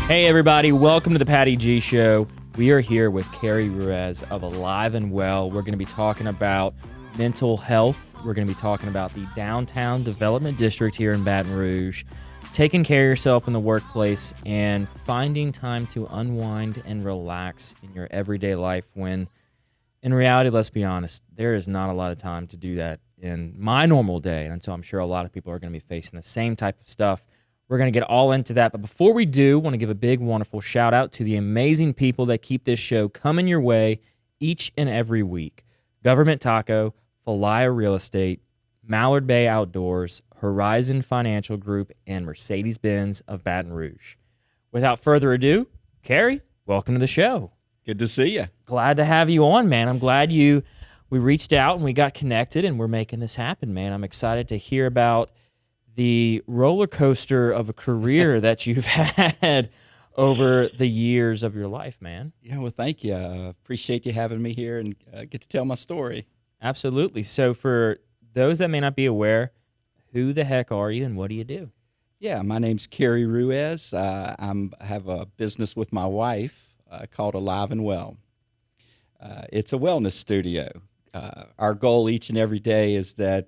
Hey everybody, welcome to the Patty G Show. We are here with Kerry Ruiz of Alive and Well. We're going to be talking about mental health. We're going to be talking about the downtown development district here in Baton Rouge, taking care of yourself in the workplace, and finding time to unwind and relax in your everyday life when, in reality, let's be honest, there is not a lot of time to do that in my normal day. And so I'm sure a lot of people are going to be facing the same type of stuff. We're going to get all into that. But before we do, I want to give a big, wonderful shout out to the amazing people that keep this show coming your way each and every week. Government Taco, Falaya Real Estate, Mallard Bay Outdoors, Horizon Financial Group, and Mercedes-Benz of Baton Rouge. Without further ado, Kerry, welcome to the show. Good to see you. Glad to have you on, man. I'm glad we reached out and we got connected and we're making this happen, man. I'm excited to hear about the roller coaster of a career that you've had over the years of your life, man. Yeah, well, thank you. Appreciate you having me here and get to tell my story. Absolutely. So for those that may not be aware, who the heck are you and what do you do? Yeah, my name's Kerry Ruiz. I have a business with my wife called Alive and Well. It's a wellness studio. Our goal each and every day is that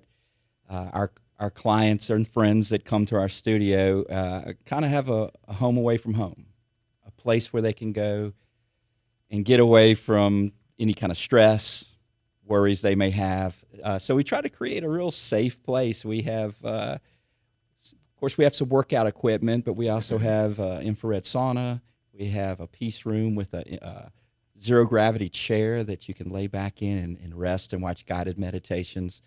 our clients and friends that come to our studio kind of have a home away from home, a place where they can go and get away from any kind of stress, worries they may have. So we try to create a real safe place. We have, of course, we have some workout equipment, but we also have infrared sauna. We have a peace room with a zero-gravity chair that you can lay back in and rest and watch guided meditations.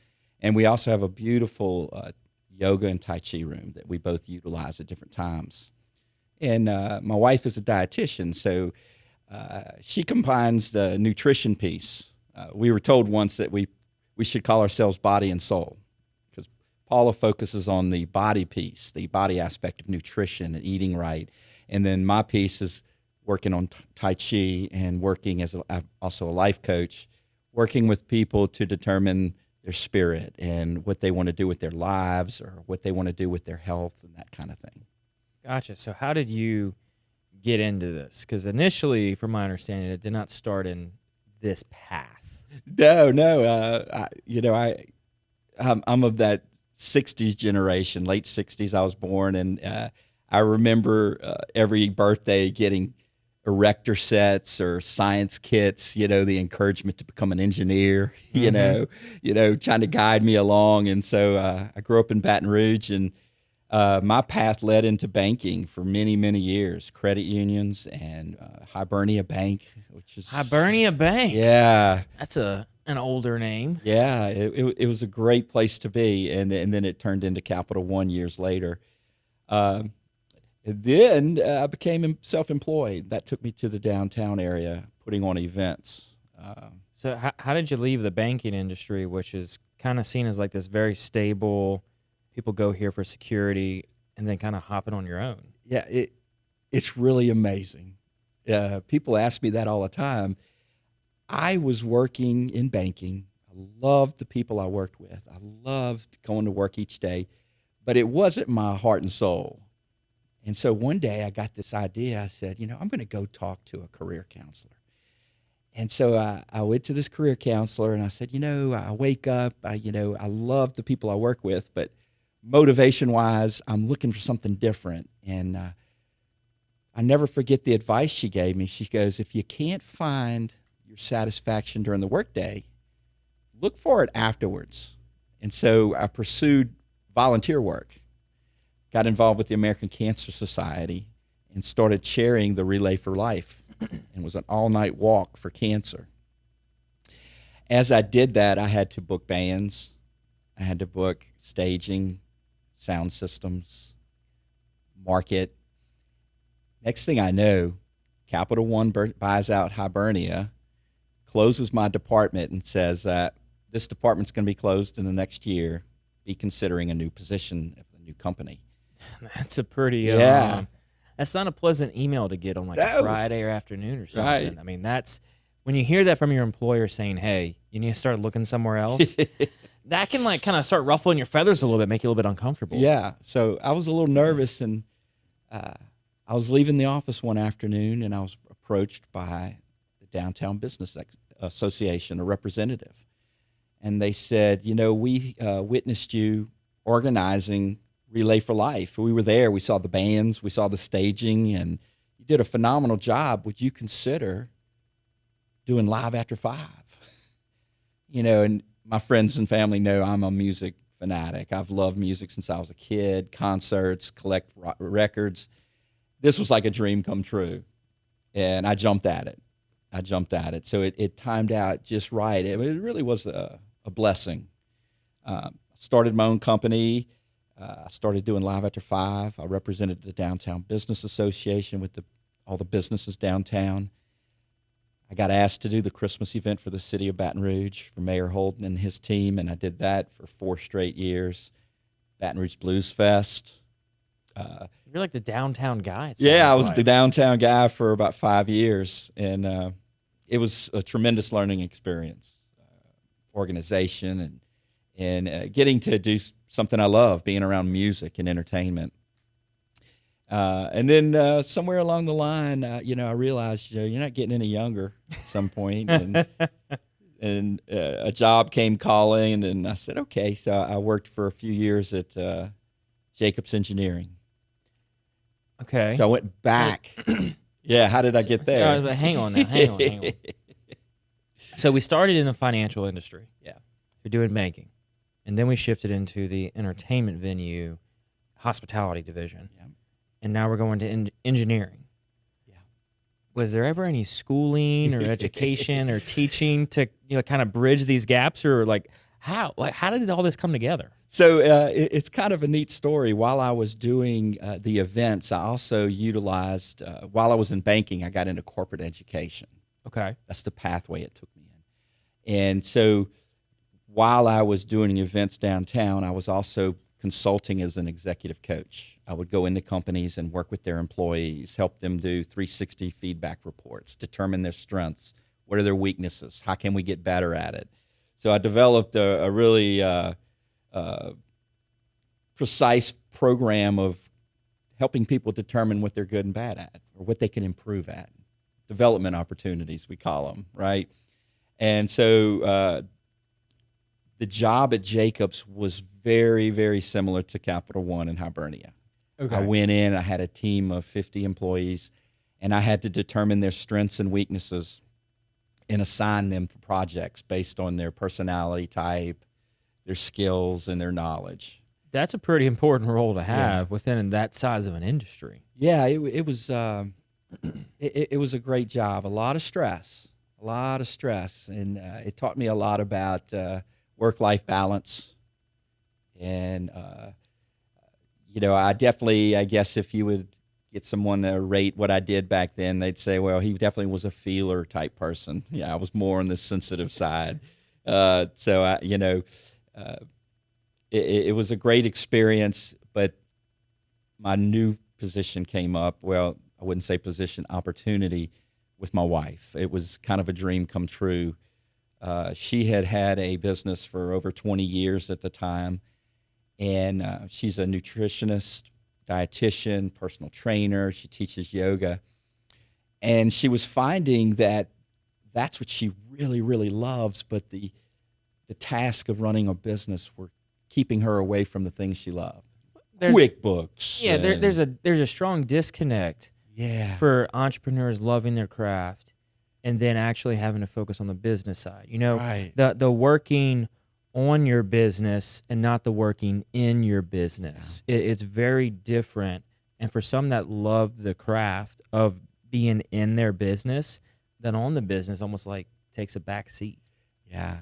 And we also have a beautiful yoga and Tai Chi room that we both utilize at different times. And my wife is a dietitian, so she combines the nutrition piece. We were told once that we should call ourselves body and soul, because Paula focuses on the body piece, the body aspect of nutrition and eating right. And then my piece is working on Tai Chi and working as also a life coach, working with people to determine their spirit and what they want to do with their lives or what they want to do with their health and that kind of thing. Gotcha. So how did you get into this? Because initially, from my understanding, it did not start in this path. No. I'm of that 60s generation, late 60s I was born, and I remember every birthday getting erector sets or science kits, the encouragement to become an engineer, trying to guide me along. And so I grew up in Baton Rouge, and my path led into banking for many, many years, credit unions and Hibernia Bank, which is... Hibernia Bank? Yeah. That's an older name. Yeah, it was a great place to be. And then it turned into Capital One years later. And then I became self-employed. That took me to the downtown area, putting on events. So how did you leave the banking industry, which is kind of seen as like this very stable, people go here for security, and then kind of hop it on your own? Yeah, it's really amazing. People ask me that all the time. I was working in banking. I loved the people I worked with. I loved going to work each day, but it wasn't my heart and soul. And so one day I got this idea. I said, I'm going to go talk to a career counselor. And so I went to this career counselor and I said, I wake up, I love the people I work with, but motivation-wise, I'm looking for something different. And I never forget the advice she gave me. She goes, if you can't find your satisfaction during the workday, look for it afterwards. And so I pursued volunteer work. Got involved with the American Cancer Society and started chairing the Relay for Life, and was an all-night walk for cancer. As I did that, I had to book bands. I had to book staging, sound systems, market. Next thing I know, Capital One buys out Hibernia, closes my department, and says, this department's going to be closed in the next year. Be considering a new position at a new company. That's a pretty that's not a pleasant email to get on like a Friday or afternoon or something. Right. I mean, that's when you hear that from your employer saying, hey, you need to start looking somewhere else. That can like kind of start ruffling your feathers a little bit, make you a little bit uncomfortable. Yeah. So I was a little nervous, and I was leaving the office one afternoon, and I was approached by the Downtown Business Association, a representative. And they said, we witnessed you organizing Relay for Life. We were there. We saw the bands. We saw the staging. And you did a phenomenal job. Would you consider doing Live After 5? And my friends and family know I'm a music fanatic. I've loved music since I was a kid, concerts, collect records. This was like a dream come true. And I jumped at it. So it timed out just right. It really was a blessing. Started my own company. I started doing Live After 5. I represented the Downtown Business Association with all the businesses downtown. I got asked to do the Christmas event for the city of Baton Rouge for Mayor Holden and his team, and I did that for 4 straight years. Baton Rouge Blues Fest. You're like the downtown guy. Yeah, I was the downtown guy for about 5 years, and it was a tremendous learning experience. Organization and getting to do something I love, being around music and entertainment. And then somewhere along the line, I realized you're not getting any younger at some point, and a job came calling, and I said, okay. So I worked for a few years at Jacobs Engineering. Okay. So I went back. Yeah, how did I get there? Hang on. So we started in the financial industry. Yeah. You're doing banking. And then we shifted into the entertainment venue, hospitality division. Yeah. And now we're going to engineering. Yeah. Was there ever any schooling or education or teaching to kind of bridge these gaps, or how did all this come together? So it's kind of a neat story. While I was doing the events, I also utilized, while I was in banking, I got into corporate education. Okay. That's the pathway it took me in. And so while I was doing events downtown, I was also consulting as an executive coach. I would go into companies and work with their employees, help them do 360 feedback reports, determine their strengths, what are their weaknesses, how can we get better at it. So I developed a really precise program of helping people determine what they're good and bad at, or what they can improve at. Development opportunities, we call them, right? And so the job at Jacobs was very, very similar to Capital One in Hibernia. Okay. I went in, I had a team of 50 employees, and I had to determine their strengths and weaknesses and assign them to projects based on their personality type, their skills, and their knowledge. That's a pretty important role to have within that size of an industry. Yeah, it was it was a great job. A lot of stress, and it taught me a lot about work-life balance. And I guess if you would get someone to rate what I did back then, they'd say, well, he definitely was a feeler type person. Yeah, I was more on the sensitive side. It was a great experience, but my new position came up. Well, I wouldn't say position, opportunity with my wife. It was kind of a dream come true. She had a business for over 20 years at the time, and she's a nutritionist, dietitian, personal trainer. She teaches yoga, and she was finding that that's what she really, really loves, but the task of running a business were keeping her away from the things she loved. QuickBooks. Yeah, there's a strong disconnect. Yeah. For entrepreneurs loving their craft and then actually having to focus on the business side. Right. The working on your business and not the working in your business. Yeah. It's very different. And for some that love the craft of being in their business, then on the business almost like takes a back seat. Yeah.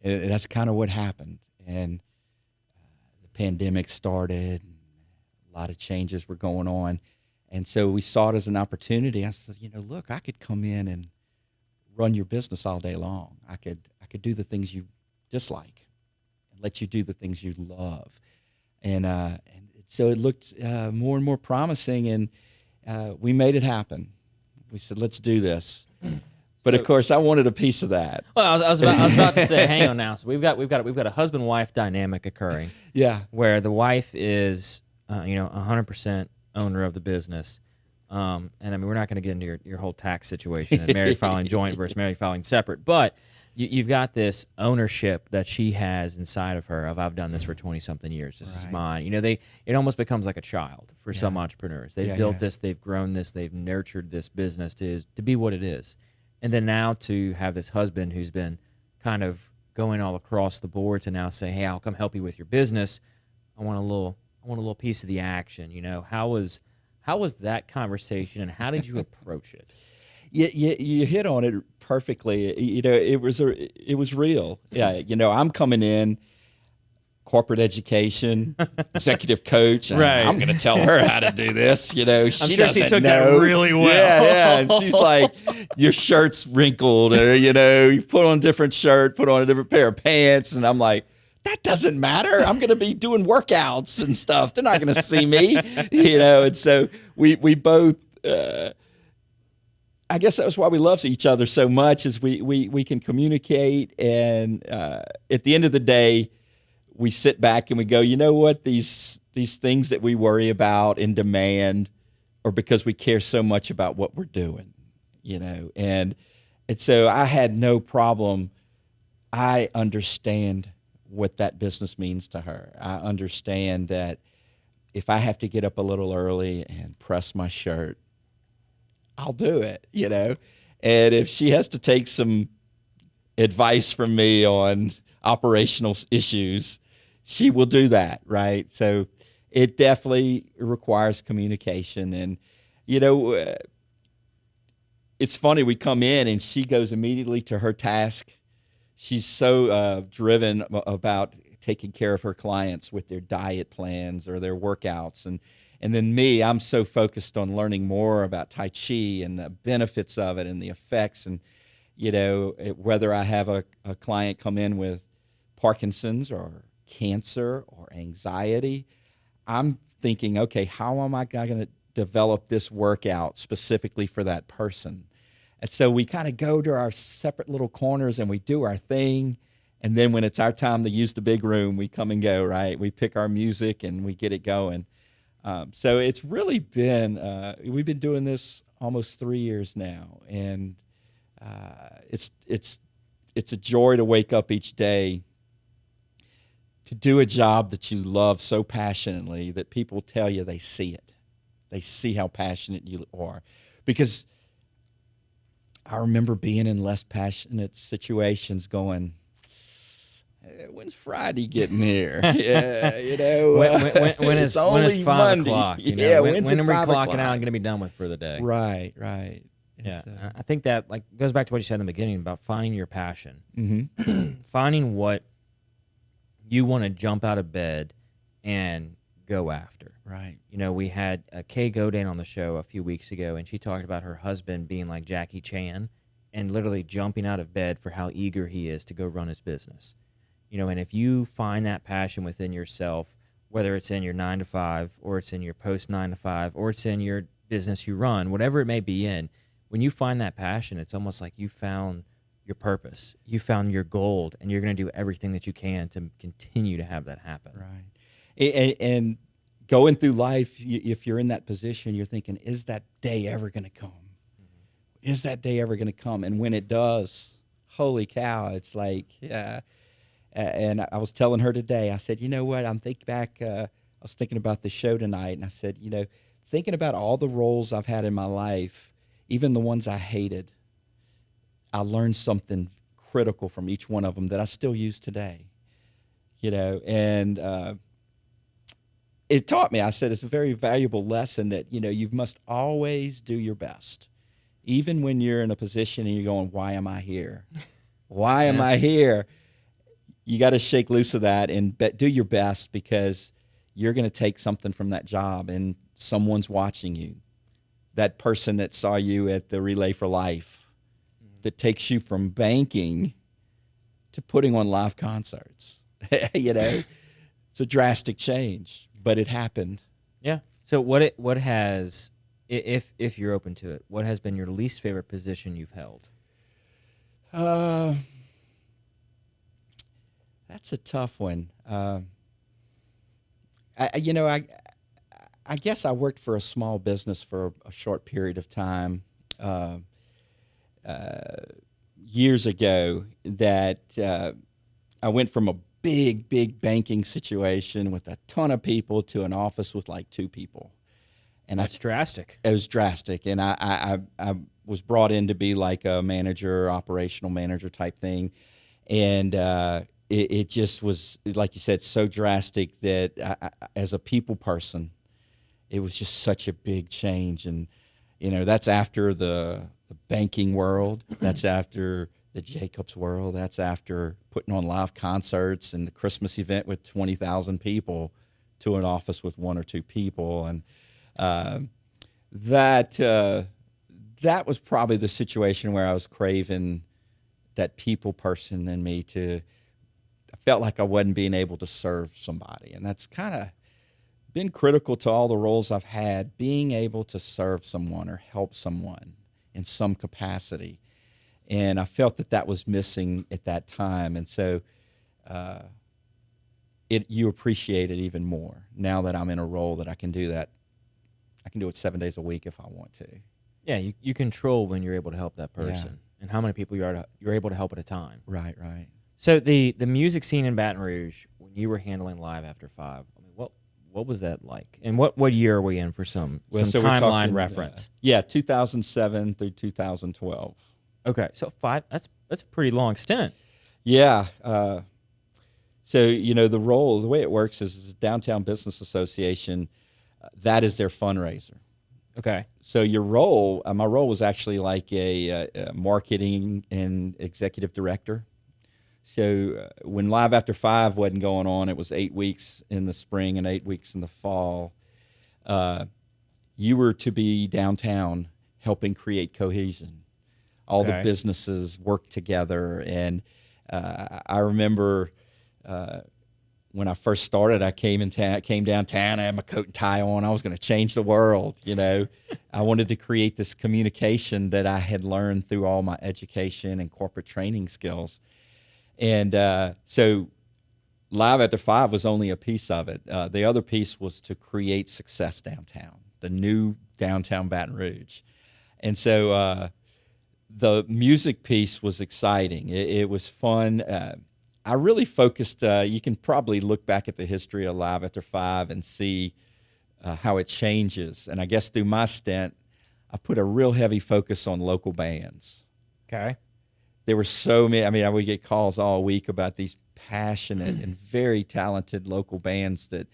And that's kind of what happened. And the pandemic started. And a lot of changes were going on. And so we saw it as an opportunity. I said, look, I could come in and run your business all day long. I could do the things you dislike and let you do the things you love. And so it looked more and more promising, and we made it happen. We said, let's do this. But of course, I wanted a piece of that. Well, I was about to say, hang on now. So we've got a husband-wife dynamic occurring. Yeah. Where the wife is 100% owner of the business, And I mean, we're not going to get into your whole tax situation and married filing joint versus married filing separate, but you've got this ownership that she has inside of her of I've done this for 20 something years. This is Right. mine. It almost becomes like a child for some entrepreneurs. They've built Yeah. this, they've grown this, they've nurtured this business to be what it is. And then now to have this husband who's been kind of going all across the board to now say, "Hey, I'll come help you with your business. I want a little piece of the action." How was that conversation, and how did you approach it? You hit on it perfectly. It was real. Yeah, I'm coming in, corporate education, executive coach. And Right. I'm going to tell her how to do this. She sure she doesn't took that know. really well. Yeah. And she's like, your shirt's wrinkled, or you put on a different shirt, put on a different pair of pants, and I'm like, that doesn't matter. I'm going to be doing workouts and stuff. They're not going to see me, And so we both. I guess that was why we love each other so much, is we can communicate, and at the end of the day, we sit back and we go, you know what, these things that we worry about and demand are because we care so much about what we're doing, and so I had no problem. I understand what that business means to her. I understand that if I have to get up a little early and press my shirt, I'll do it, And if she has to take some advice from me on operational issues, she will do that, right? So it definitely requires communication. And, it's funny, we come in and she goes immediately to her task. She's so driven about taking care of her clients with their diet plans or their workouts. And then me, I'm so focused on learning more about Tai Chi and the benefits of it and the effects. And, whether I have a client come in with Parkinson's or cancer or anxiety, I'm thinking, okay, how am I going to develop this workout specifically for that person? And so we kind of go to our separate little corners and we do our thing. And then when it's our time to use the big room, we come and go, right? We pick our music and we get it going. So it's really been, we've been doing this almost 3 years now. And it's a joy to wake up each day to do a job that you love so passionately that people tell you they see it. They see how passionate you are. Because I remember being in less passionate situations going, when's Friday getting here? Yeah, when is 5 Monday. o'clock? Yeah, when when's are we 5 clocking o'clock? out and going to be done with for the day? Right. And Yeah, so- I think that goes back to what you said in the beginning about finding your passion, Mhm. finding what you want to jump out of bed and go after. Right. We had Kay Godin on the show a few weeks ago, and she talked about her husband being like Jackie Chan and literally jumping out of bed for how eager he is to go run his business. And if you find that passion within yourself, whether it's in your 9 to 5 or it's in your post 9 to 5 or it's in your business you run, whatever it may be in, when you find that passion, it's almost like you found your purpose, you found your gold, and you're going to do everything that you can to continue to have that happen. Right. And going through life, if you're in that position, you're thinking, is that day ever going to come? Mm-hmm. Is that day ever going to come? And when it does, holy cow, it's like, yeah. And I was telling her today, I said, you know what? I'm thinking back, I was thinking about the show tonight, and I said, thinking about all the roles I've had in my life, even the ones I hated, I learned something critical from each one of them that I still use today. And it taught me, I said, it's a very valuable lesson that, you must always do your best. Even when you're in a position and you're going, why am I here? Why am I here? You got to shake loose of that and do your best, because you're going to take something from that job and someone's watching you. That person that saw you at the Relay for Life, that takes you from banking to putting on live concerts. It's a drastic change, but it happened. Yeah. So what has, if you're open to it, what has been your least favorite position you've held? That's a tough one. I guess I worked for a small business for a short period of time years ago that I went from a big banking situation with a ton of people to an office with like 2 people. And That's drastic. it was drastic. And I was brought in to be like a manager, operational manager type thing. And it just was, like you said, so drastic that as a people person, it was just such a big change. And, that's after the banking world. That's after the Jacobs world. That's after putting on live concerts and the Christmas event with 20,000 people to an office with 1 or 2 people. And that was probably the situation where I was craving that people person in me I felt like I wasn't being able to serve somebody. And that's kind of been critical to all the roles I've had, being able to serve someone or help someone in some capacity. And I felt that was missing at that time. And so you appreciate it even more now that I'm in a role that I can do that. I can do it 7 days a week if I want to. Yeah, you control when you're able to help that person and how many people you're able to help at a time. Right, right. So the music scene in Baton Rouge, when you were handling Live After 5, I mean, what was that like? And what year are we in for some So we're timeline talking, reference? 2007 through 2012. Okay, so 5. That's a pretty long stint. Yeah. So the way it works is Downtown Business Association. That is their fundraiser. Okay. So your role, my role was actually like a marketing and executive director. So when Live After 5 wasn't going on, it was 8 weeks in the spring and 8 weeks in the fall. You were to be downtown helping create cohesion. All the businesses work together. And I remember when I first started, I came downtown, I had my coat and tie on. I was going to change the world, I wanted to create this communication that I had learned through all my education and corporate training skills. And so Live After 5 was only a piece of it. The other piece was to create success downtown, the new downtown Baton Rouge. And so the music piece was exciting. It was fun. I really focused, you can probably look back at the history of Live After 5 and see how it changes. And I guess through my stint, I put a real heavy focus on local bands. Okay. There were so many, I would get calls all week about these passionate and very talented local bands that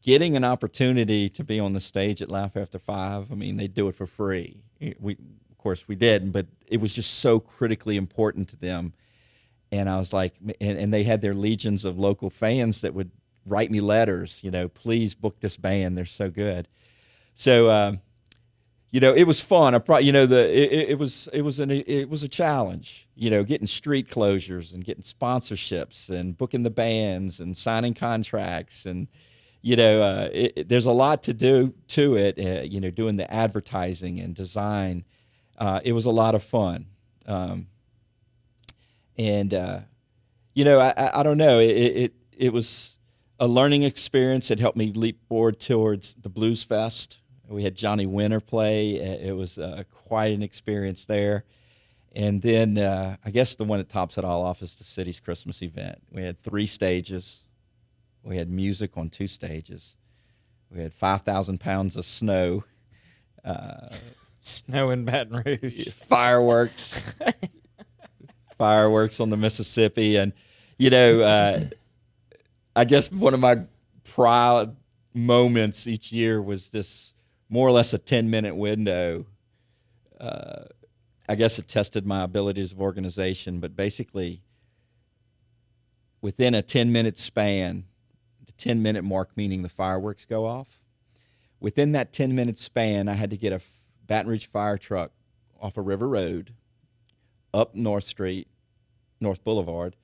getting an opportunity to be on the stage at Live After 5, they do it for free. Of course, we didn't, but it was just so critically important to them. And I was like, and they had their legions of local fans that would write me letters, please book this band. They're so good. So, it was fun. It was a challenge, getting street closures and getting sponsorships and booking the bands and signing contracts. And, there's a lot to do to it, doing the advertising and design. It was a lot of fun. I don't know. It was a learning experience. It helped me leap forward towards the Blues Fest. We had Johnny Winter play. It was quite an experience there. And then I guess the one that tops it all off is the city's Christmas event. We had 3 stages. We had music on 2 stages. We had 5,000 pounds of snow. Snow in Baton Rouge. Fireworks. Fireworks on the Mississippi. And, I guess one of my proud moments each year was this more or less a 10-minute window. I guess it tested my abilities of organization, but basically within a 10-minute span, the 10-minute mark meaning the fireworks go off, within that 10-minute span, I had to get a Baton Rouge fire truck off a River Road, up North Boulevard,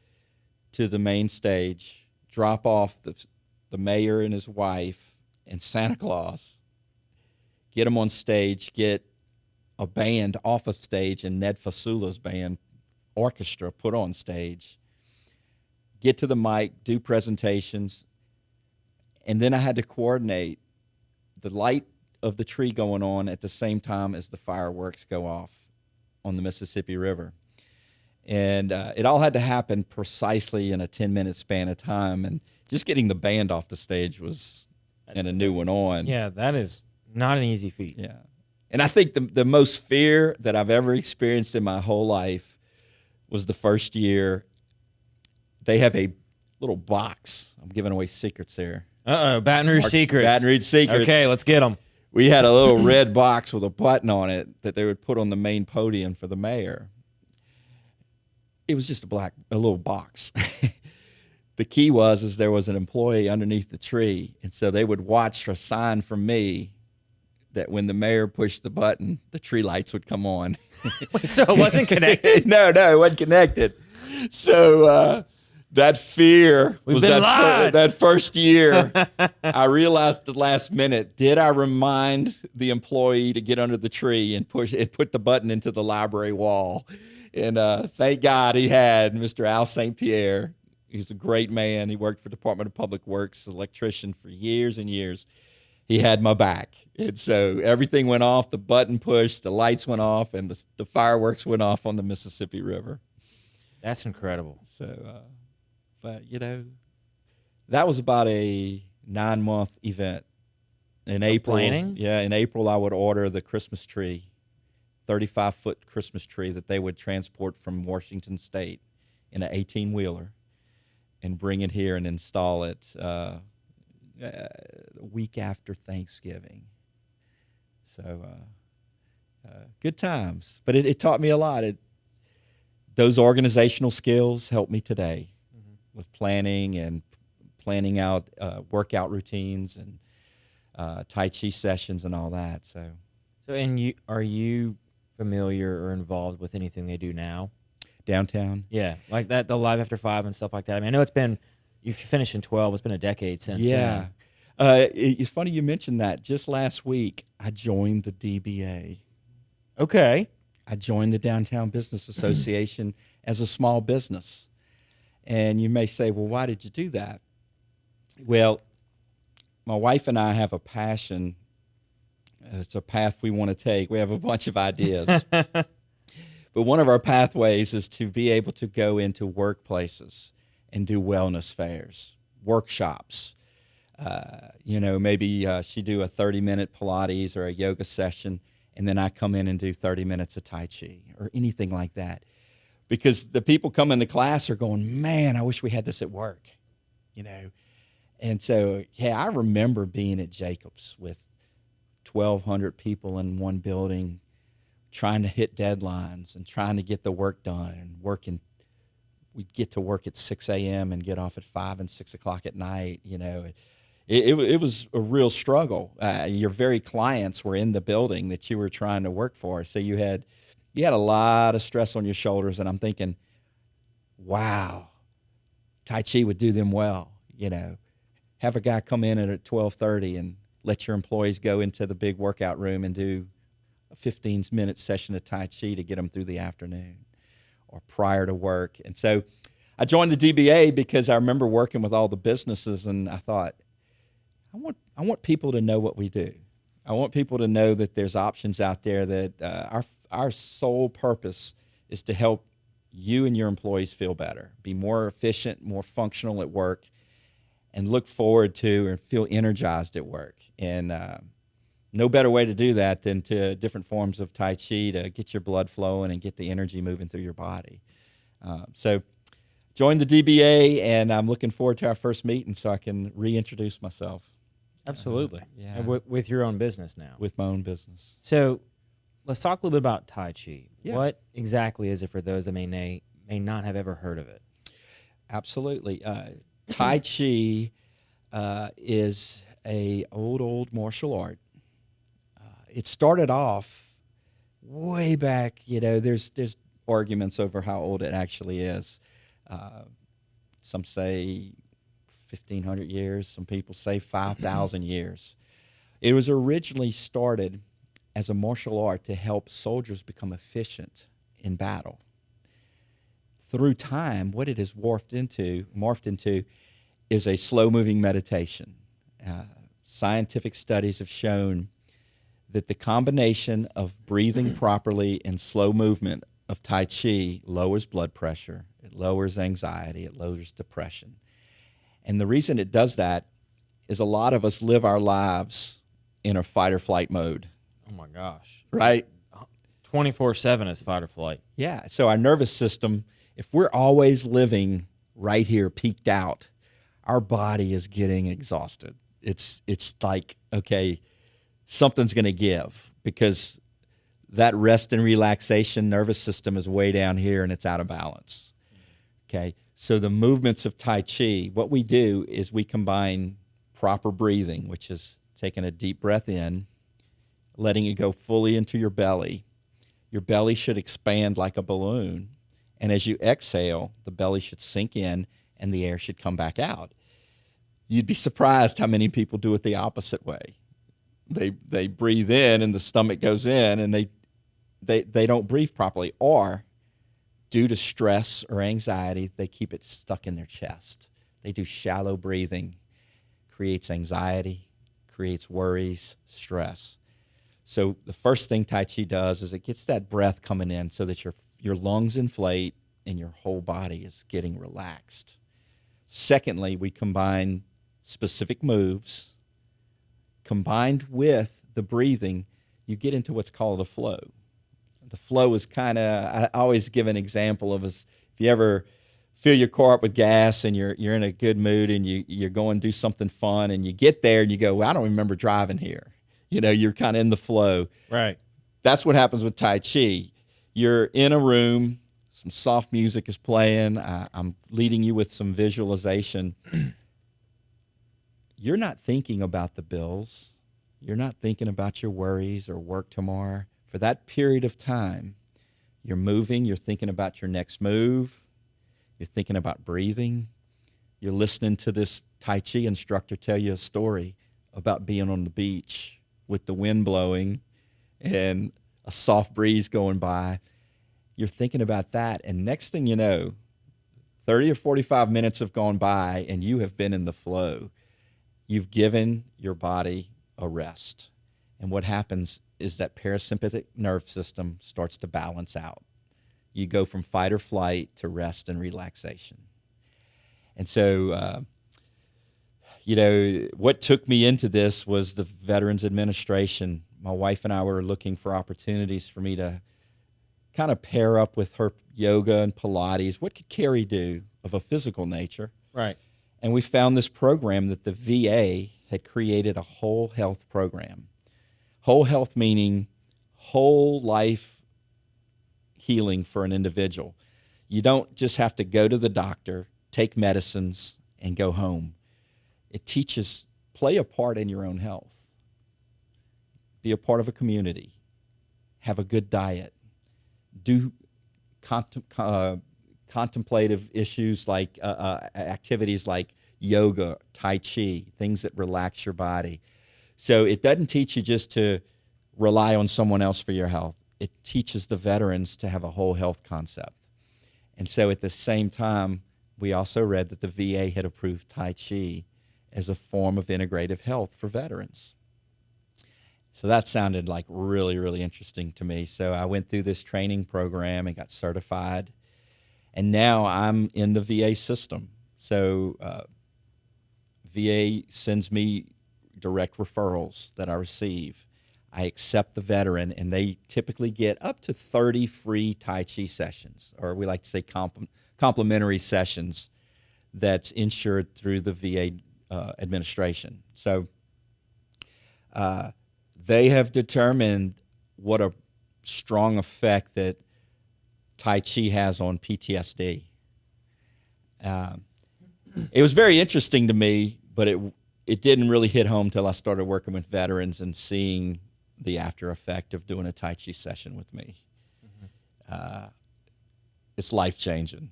to the main stage, drop off the mayor and his wife and Santa Claus, get them on stage, get a band off of stage and Ned Fasula's band orchestra put on stage, get to the mic, do presentations, and then I had to coordinate the light of the tree going on at the same time as the fireworks go off on the Mississippi River. And it all had to happen precisely in a 10-minute span of time. And just getting the band off the stage was, and a new one on. Yeah, that is not an easy feat. Yeah. And I think the most fear that I've ever experienced in my whole life was the first year. They have a little box. I'm giving away secrets here. Baton Rouge secrets. Baton Rouge secrets. Okay, let's get them. We had a little red box with a button on it that they would put on the main podium for the mayor. It was just a little box. The key was there was an employee underneath the tree, and so they would watch a sign from me that when the mayor pushed the button, the tree lights would come on. Wait, so it wasn't connected? No, it wasn't connected. So that fear We've was been lied. that first year. I realized at the last minute, did I remind the employee to get under the tree and put the button into the library wall? And thank God he had Mr. Al St. Pierre. He was a great man. He worked for Department of Public Works, electrician for years and years. He had my back. And so everything went off, the button pushed, the lights went off, and the fireworks went off on the Mississippi River. That's incredible. So, but, that was about a 9-month event. In April, planning? Yeah, in April I would order the Christmas tree, 35-foot Christmas tree that they would transport from Washington State in an 18-wheeler and bring it here and install it a week after Thanksgiving. So good times. But it taught me a lot. Those organizational skills help me today with planning and planning out workout routines and Tai Chi sessions and all that. So and are you familiar or involved with anything they do now? Downtown? Yeah, like that, the Live After 5 and stuff like that. I mean, I know it's been, you finished in 12, it's been a decade since Yeah. then. It's funny you mentioned that. Just last week, I joined the DBA. Okay. I joined the Downtown Business Association as a small business. And you may say, well, why did you do that? Well, my wife and I have a passion. It's a path we want to take. We have a bunch of ideas. But one of our pathways is to be able to go into workplaces and do wellness fairs, workshops. Maybe she do a 30-minute Pilates or a yoga session, and then I come in and do 30 minutes of Tai Chi or anything like that. Because the people come into class are going, man, I wish we had this at work, And so, I remember being at Jacobs with 1,200 people in one building trying to hit deadlines and trying to get the work done and working. We'd get to work at 6 a.m. and get off at 5 and 6 o'clock at night, It was a real struggle. Your very clients were in the building that you were trying to work for. So you had a lot of stress on your shoulders, and I'm thinking, wow, Tai Chi would do them well, Have a guy come in at 12:30 and let your employees go into the big workout room and do a 15-minute session of Tai Chi to get them through the afternoon or prior to work. And so I joined the DBA because I remember working with all the businesses, and I thought, I want people to know what we do. I want people to know that there's options out there, that our sole purpose is to help you and your employees feel better, be more efficient, more functional at work, and look forward to and feel energized at work. And no better way to do that than to different forms of Tai Chi to get your blood flowing and get the energy moving through your body. So joined the DBA, and I'm looking forward to our first meeting so I can reintroduce myself. Absolutely. Yeah. And with your own business now. With my own business. So let's talk a little bit about Tai Chi. Yeah. What exactly is it for those that may not have ever heard of it? Absolutely. Tai Chi is a old martial art. It started off way back. There's arguments over how old it actually is. Some say 1,500 years. Some people say 5,000 years. It was originally started as a martial art to help soldiers become efficient in battle. Through time, what it has morphed into is a slow-moving meditation. scientific studies have shown that the combination of breathing properly and slow movement of Tai Chi lowers blood pressure, it lowers anxiety, it lowers depression. And the reason it does that is a lot of us live our lives in a fight or flight mode. Oh my gosh. Right? 24/7 is fight or flight. Yeah. So our nervous system, if we're always living right here, peaked out, our body is getting exhausted. It's like, okay, something's going to give because that rest and relaxation nervous system is way down here and it's out of balance. Okay. So the movements of Tai Chi, what we do is we combine proper breathing, which is taking a deep breath in, letting it go fully into your belly. Your belly should expand like a balloon. And as you exhale, the belly should sink in and the air should come back out. You'd be surprised how many people do it the opposite way. They breathe in and the stomach goes in and they don't breathe properly. Or due to stress or anxiety, they keep it stuck in their chest. They do shallow breathing, creates anxiety, creates worries, stress. So the first thing Tai Chi does is it gets that breath coming in so that your lungs inflate and your whole body is getting relaxed. Secondly, we combine specific moves. Combined with the breathing, you get into what's called a flow. The flow is kind of, I always give an example of if you ever fill your car up with gas and you're in a good mood and you're going to do something fun and you get there and you go, well, I don't remember driving here. You know, you're kind of in the flow. Right. That's what happens with Tai Chi. You're in a room, some soft music is playing. I'm leading you with some visualization. You're not thinking about the bills. You're not thinking about your worries or work tomorrow. For that period of time, you're moving. You're thinking about your next move. You're thinking about breathing. You're listening to this Tai Chi instructor tell you a story about being on the beach with the wind blowing and a soft breeze going by. You're thinking about that, and next thing you know, 30 or 45 minutes have gone by, and you have been in the flow. You've given your body a rest. And what happens is that parasympathetic nerve system starts to balance out. You go from fight or flight to rest and relaxation. And so, what took me into this was the Veterans Administration. My wife and I were looking for opportunities for me to kind of pair up with her yoga and Pilates. What could Kerry do of a physical nature? Right. And we found this program that the VA had created, a whole health program. Whole health meaning whole life healing for an individual. You don't just have to go to the doctor, take medicines, and go home. It teaches, play a part in your own health. Be a part of a community. Have a good diet. Do contemplative issues like activities like yoga, Tai Chi, things that relax your body. So it doesn't teach you just to rely on someone else for your health. It teaches the veterans to have a whole health concept. And so at the same time, we also read that the VA had approved Tai Chi as a form of integrative health for veterans. So that sounded like really, really interesting to me. So I went through this training program and got certified. And now I'm in the VA system. So VA sends me direct referrals that I receive. I accept the veteran, and they typically get up to 30 free Tai Chi sessions, or we like to say complimentary sessions that's insured through the VA administration. So they have determined what a strong effect that Tai Chi has on PTSD. It was very interesting to me, but it didn't really hit home till I started working with veterans and seeing the after effect of doing a Tai Chi session with me. Mm-hmm. It's life-changing.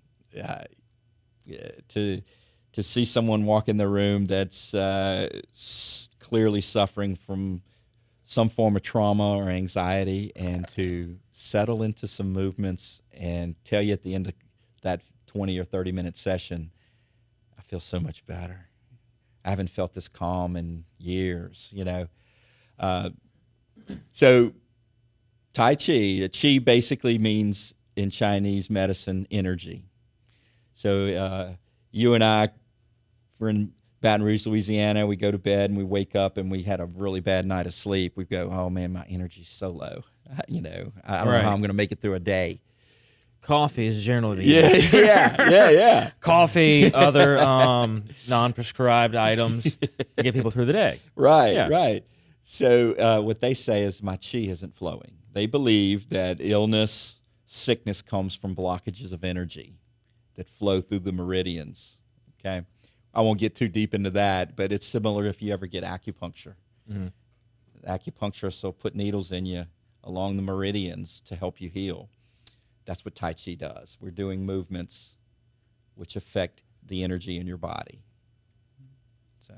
To see someone walk in the room that's clearly suffering from some form of trauma or anxiety, and to settle into some movements and tell you at the end of that 20 or 30-minute session, I feel so much better. I haven't felt this calm in years, So Tai Chi, Chi basically means in Chinese medicine energy. So you and I were in Baton Rouge, Louisiana. We go to bed and we wake up and we had a really bad night of sleep. We go, oh man, my energy's so low. I don't know how I'm going to make it through a day. Coffee is generally the answer. Yeah. Coffee, other non-prescribed items to get people through the day. Right. So what they say is my chi isn't flowing. They believe that illness, sickness comes from blockages of energy that flow through the meridians. Okay, I won't get too deep into that, but it's similar if you ever get acupuncture. Mm-hmm. Acupuncturists will put needles in you along the meridians to help you heal. That's what Tai Chi does. We're doing movements which affect the energy in your body. So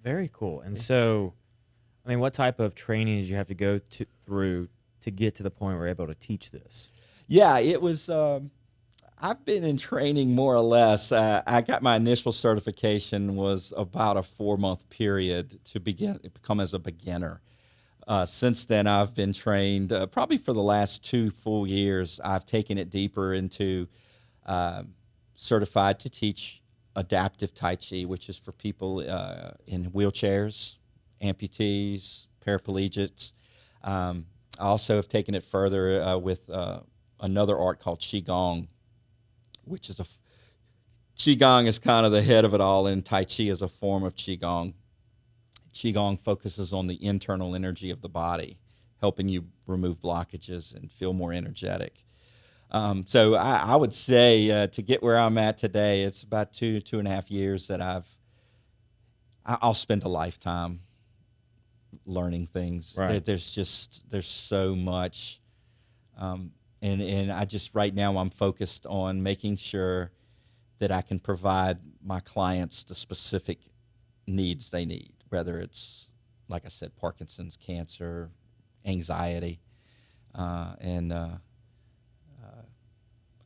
very cool. And so, I mean, what type of training did you have to go through to get to the point where you're able to teach this? Yeah, it was. I've been in training more or less. I got my initial certification was about a 4-month period to become as a beginner. Since then, I've been trained probably for the last 2 full years. I've taken it deeper into certified to teach adaptive Tai Chi, which is for people in wheelchairs, amputees, paraplegics. I also have taken it further with another art called Qigong, which is Qigong is kind of the head of it all, and Tai Chi is a form of Qigong. Qigong focuses on the internal energy of the body, helping you remove blockages and feel more energetic. So I would say to get where I'm at today, it's about 2.5 years that I'll spend a lifetime learning things. Right. There's so much, and I just right now I'm focused on making sure that I can provide my clients the specific needs they need, whether it's, like I said, Parkinson's, cancer, anxiety, and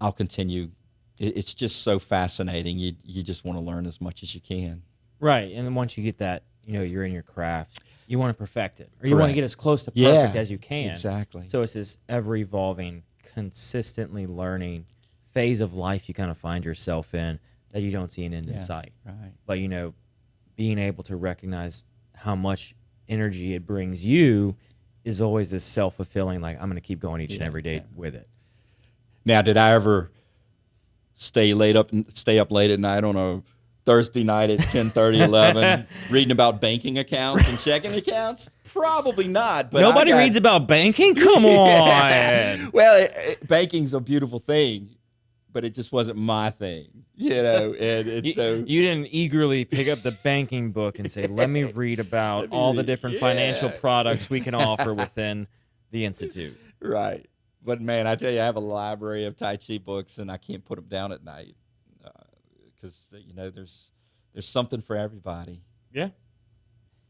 I'll continue. It's just so fascinating. You just want to learn as much as you can. Right, and then once you get that, you're in your craft, you want to perfect it, or you want to get as close to perfect as you can. Exactly. So it's this ever-evolving, consistently learning phase of life you kind of find yourself in that you don't see an end in sight. Right. But, being able to recognize how much energy it brings you is always this self-fulfilling, like, I'm going to keep going each and every day with it. Now, did I ever stay up late at night on a Thursday night at 10:30, 11, reading about banking accounts and checking accounts? Probably not. But nobody reads about banking? Come on. Well, banking's a beautiful thing, but it just wasn't my thing, And so you didn't eagerly pick up the banking book and say, "Let me read about all the different financial products we can offer within the institute." Right. But man, I tell you, I have a library of Tai Chi books, and I can't put them down at night because there's something for everybody. Yeah,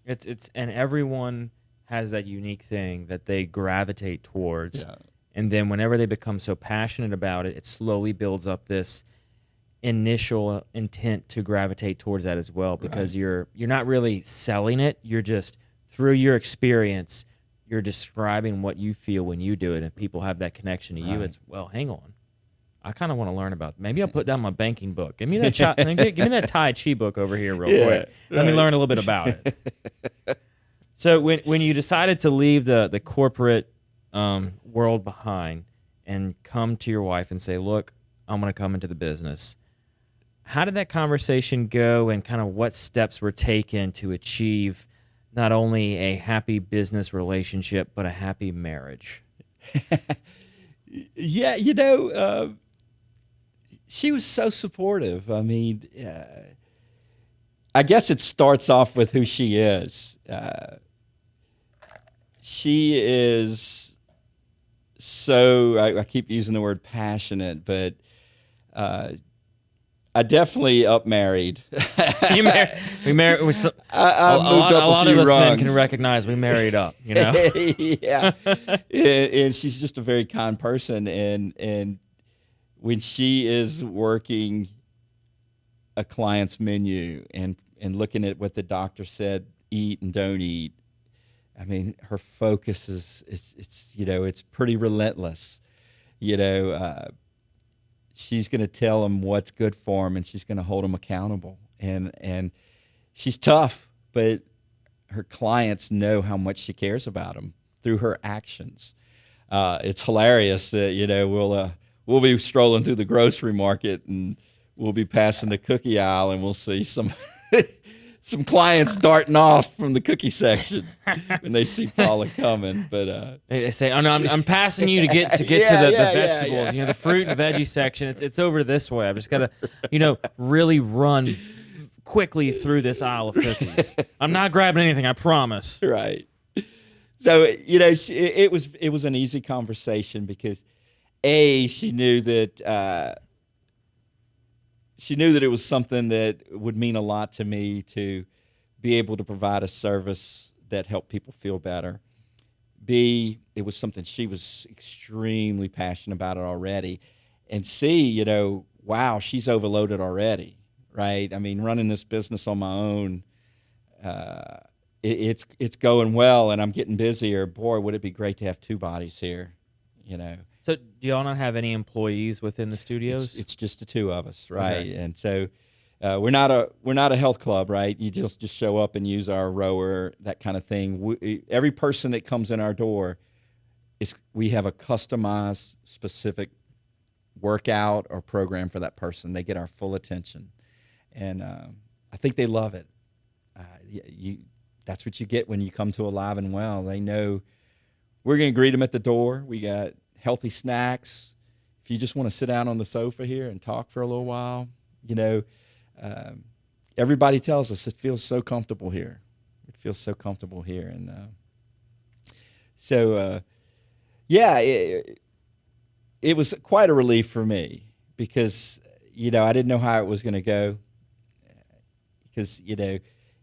it's and everyone has that unique thing that they gravitate towards, and then whenever they become so passionate about it, it slowly builds up this initial intent to gravitate towards that as well, because you're not really selling it, you're just through your experience. You're describing what you feel when you do it, and people have that connection to you. It's, well, hang on, I kind of want to learn about. Maybe I'll put down my banking book. Give me that. Give me that Tai Chi book over here, real quick. Let me learn a little bit about it. So when you decided to leave the corporate world behind and come to your wife and say, "Look, I'm going to come into the business," how did that conversation go, and kind of what steps were taken to achieve not only a happy business relationship, but a happy marriage? Yeah, she was so supportive. I mean, I guess it starts off with who she is. She is so, I keep using the word passionate, but I definitely married. We married. A lot of us men can recognize we married up. Yeah, and she's just a very kind person, and when she is working a client's menu and and looking at what the doctor said, eat and don't eat. I mean, her focus it's it's pretty relentless. You know, she's going to tell him what's good for him, and she's going to hold him accountable. And she's tough, but her clients know how much she cares about them through her actions. It's hilarious that we'll be strolling through the grocery market, and we'll be passing the cookie aisle, and we'll see some some clients darting off from the cookie section when they see Paula coming. But they say, "Oh no, I'm passing you to get to the vegetables. The fruit and veggie section. It's over this way. I've just got to, really run quickly through this aisle of cookies. I'm not grabbing anything, I promise." Right. So it was an easy conversation because she knew that it was something that would mean a lot to me to be able to provide a service that helped people feel better. B, it was something she was extremely passionate about it already. And C, wow, she's overloaded already, right? I mean, running this business on my own, it's going well, and I'm getting busier. Boy, would it be great to have two bodies here, So do y'all not have any employees within the studios? It's just the two of us, right? Okay. And so we're not a health club, right? You just show up and use our rower, that kind of thing. Every person that comes in our door, we have a customized, specific workout or program for that person. They get our full attention, and I think they love it. That's what you get when you come to Alive and Well. They know we're going to greet them at the door. We got healthy snacks. If you just want to sit down on the sofa here and talk for a little while, everybody tells us it feels so comfortable here. It feels so comfortable here. And it was quite a relief for me because, I didn't know how it was going to go because,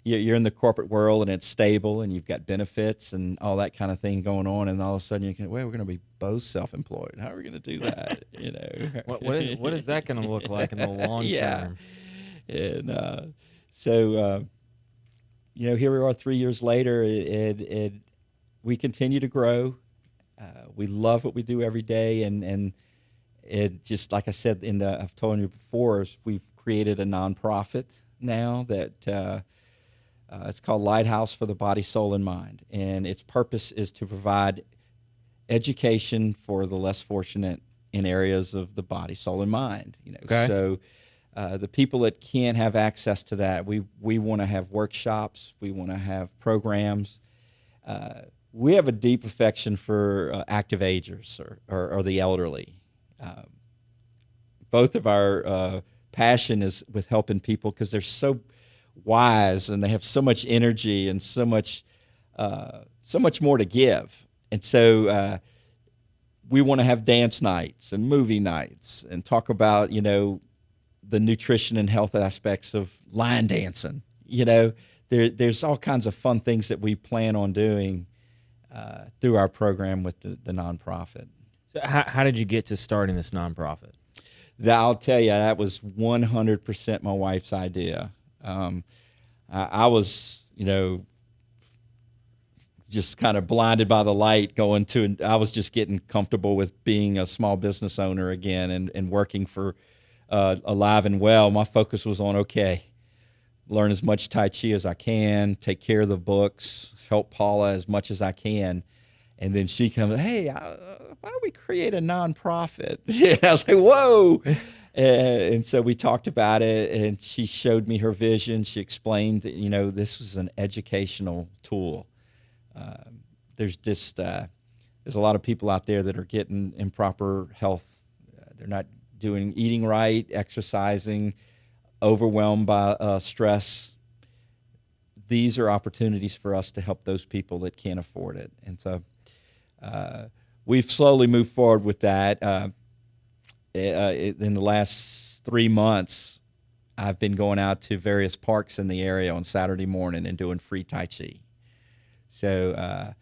you're in the corporate world and it's stable and you've got benefits and all that kind of thing going on, and all of a sudden we're going to be both self-employed. How are we going to do that? What is that going to look like in the long term? And here we are 3 years later, and we continue to grow. We love what we do every day, and it just like I said I've told you before, we've created a nonprofit now that. It's called Lighthouse for the Body, Soul, and Mind, and its purpose is to provide education for the less fortunate in areas of the body, soul, and mind. Okay. So the people that can't have access to that, we want to have workshops, we want to have programs. We have a deep affection for active agers or the elderly. Both of our passion is with helping people because they're so wise and they have so much energy and so much more to give. And so we want to have dance nights and movie nights and talk about, the nutrition and health aspects of line dancing. There's all kinds of fun things that we plan on doing through our program with the nonprofit. So how did you get to starting this nonprofit? I'll tell you, that was 100% my wife's idea. I was, just kind of blinded by the light I was just getting comfortable with being a small business owner again and working for Alive and Well. My focus was on, learn as much Tai Chi as I can, take care of the books, help Paula as much as I can. And then she comes, hey, why don't we create a nonprofit? I was like, whoa. And so we talked about it, and she showed me her vision. She explained that, this was an educational tool. There's a lot of people out there that are getting improper health. They're not eating right, exercising, overwhelmed by stress. These are opportunities for us to help those people that can't afford it. And so we've slowly moved forward with that. In the last 3 months, I've been going out to various parks in the area on Saturday morning and doing free Tai Chi. So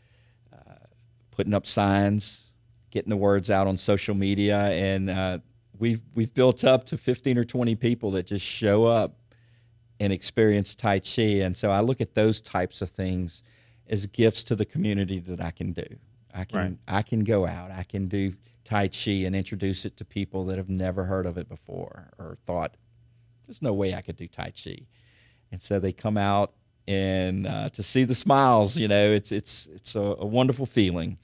putting up signs, getting the words out on social media, and we've built up to 15 or 20 people that just show up and experience Tai Chi. And so I look at those types of things as gifts to the community that I can do. I can go out, I can do Tai Chi and introduce it to people that have never heard of it before or thought, there's no way I could do Tai Chi. And so they come out and to see the smiles, it's a wonderful feeling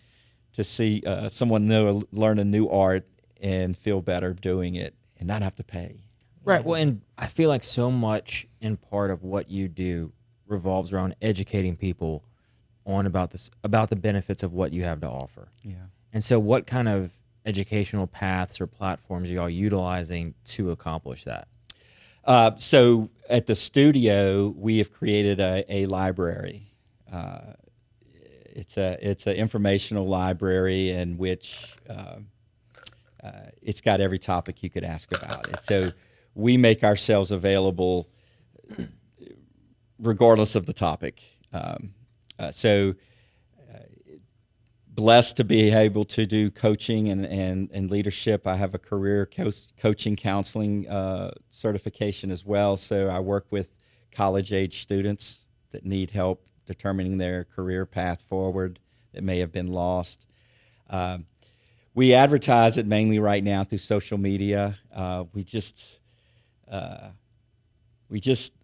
to see someone learn a new art and feel better doing it and not have to pay. Right. Well, and I feel like so much in part of what you do revolves around educating people on about the benefits of what you have to offer. Yeah. And so what kind of educational paths or platforms are y'all utilizing to accomplish that? So at the studio, we have created a library. It's an informational library in which it's got every topic you could ask about it. So we make ourselves available regardless of the topic. Blessed to be able to do coaching and leadership. I have a career coaching counseling certification as well. So I work with college-age students that need help determining their career path forward that may have been lost. We advertise it mainly right now through social media. We just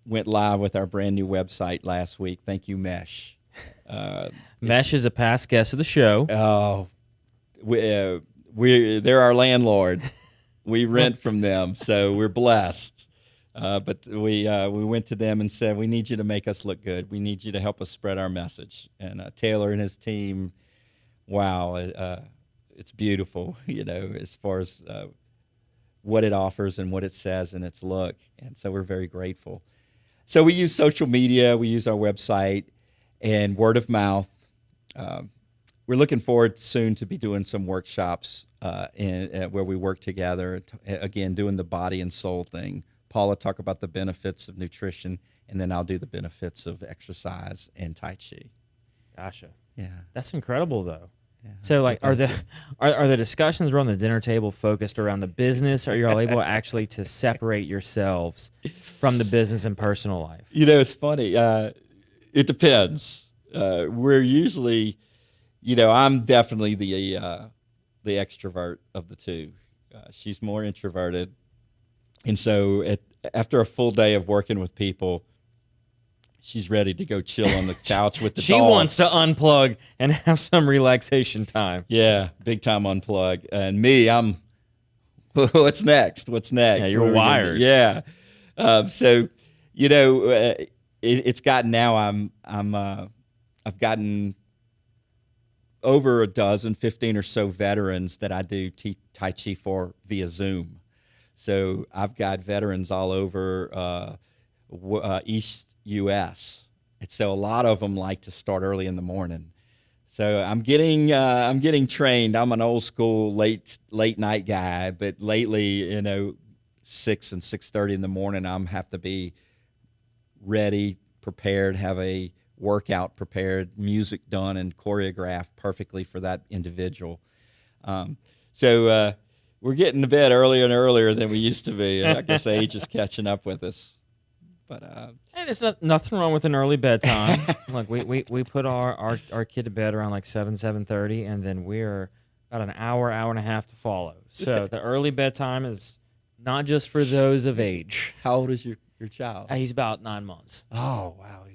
went live with our brand new website last week. Thank you, Mesh. Mesh is a past guest of the show. Oh, they're our landlord. We rent from them, so we're blessed. But we went to them and said, we need you to make us look good. We need you to help us spread our message. And Taylor and his team, wow, it's beautiful, as far as what it offers and what it says and its look. And so we're very grateful. So we use social media, we use our website, and word of mouth. We're looking forward soon to be doing some workshops where we work together, again, doing the body and soul thing. Paula talk about the benefits of nutrition, and then I'll do the benefits of exercise and Tai Chi. Gotcha. Yeah. That's incredible, though. Yeah. So, like, are the discussions around the dinner table focused around the business? Or are you all able actually to separate yourselves from the business and personal life? It's funny. It depends. We're usually, I'm definitely the extrovert of the two. She's more introverted. And so after a full day of working with people, she's ready to go chill on the couch with the She dogs. wants to unplug and have some relaxation time. Yeah, big time unplug. And me, I'm, what's next? What's next? Yeah, you're wired. Yeah. It's gotten now. I've gotten over a dozen, 15 or so veterans that I do Tai Chi for via Zoom. So I've got veterans all over East U.S. And so a lot of them like to start early in the morning. So I'm getting trained. I'm an old school late night guy, but lately, 6 and 6:30 in the morning, have to be ready, prepared, have a workout prepared, music done and choreographed perfectly for that individual. We're getting to bed earlier and earlier than we used to be. I guess age is catching up with us. But hey, there's nothing wrong with an early bedtime. Look, we put our kid to bed around like 7:30, and then we're about an hour and a half to follow. So the early bedtime is not just for those of age. How old is your child? He's about 9 months. Oh, wow.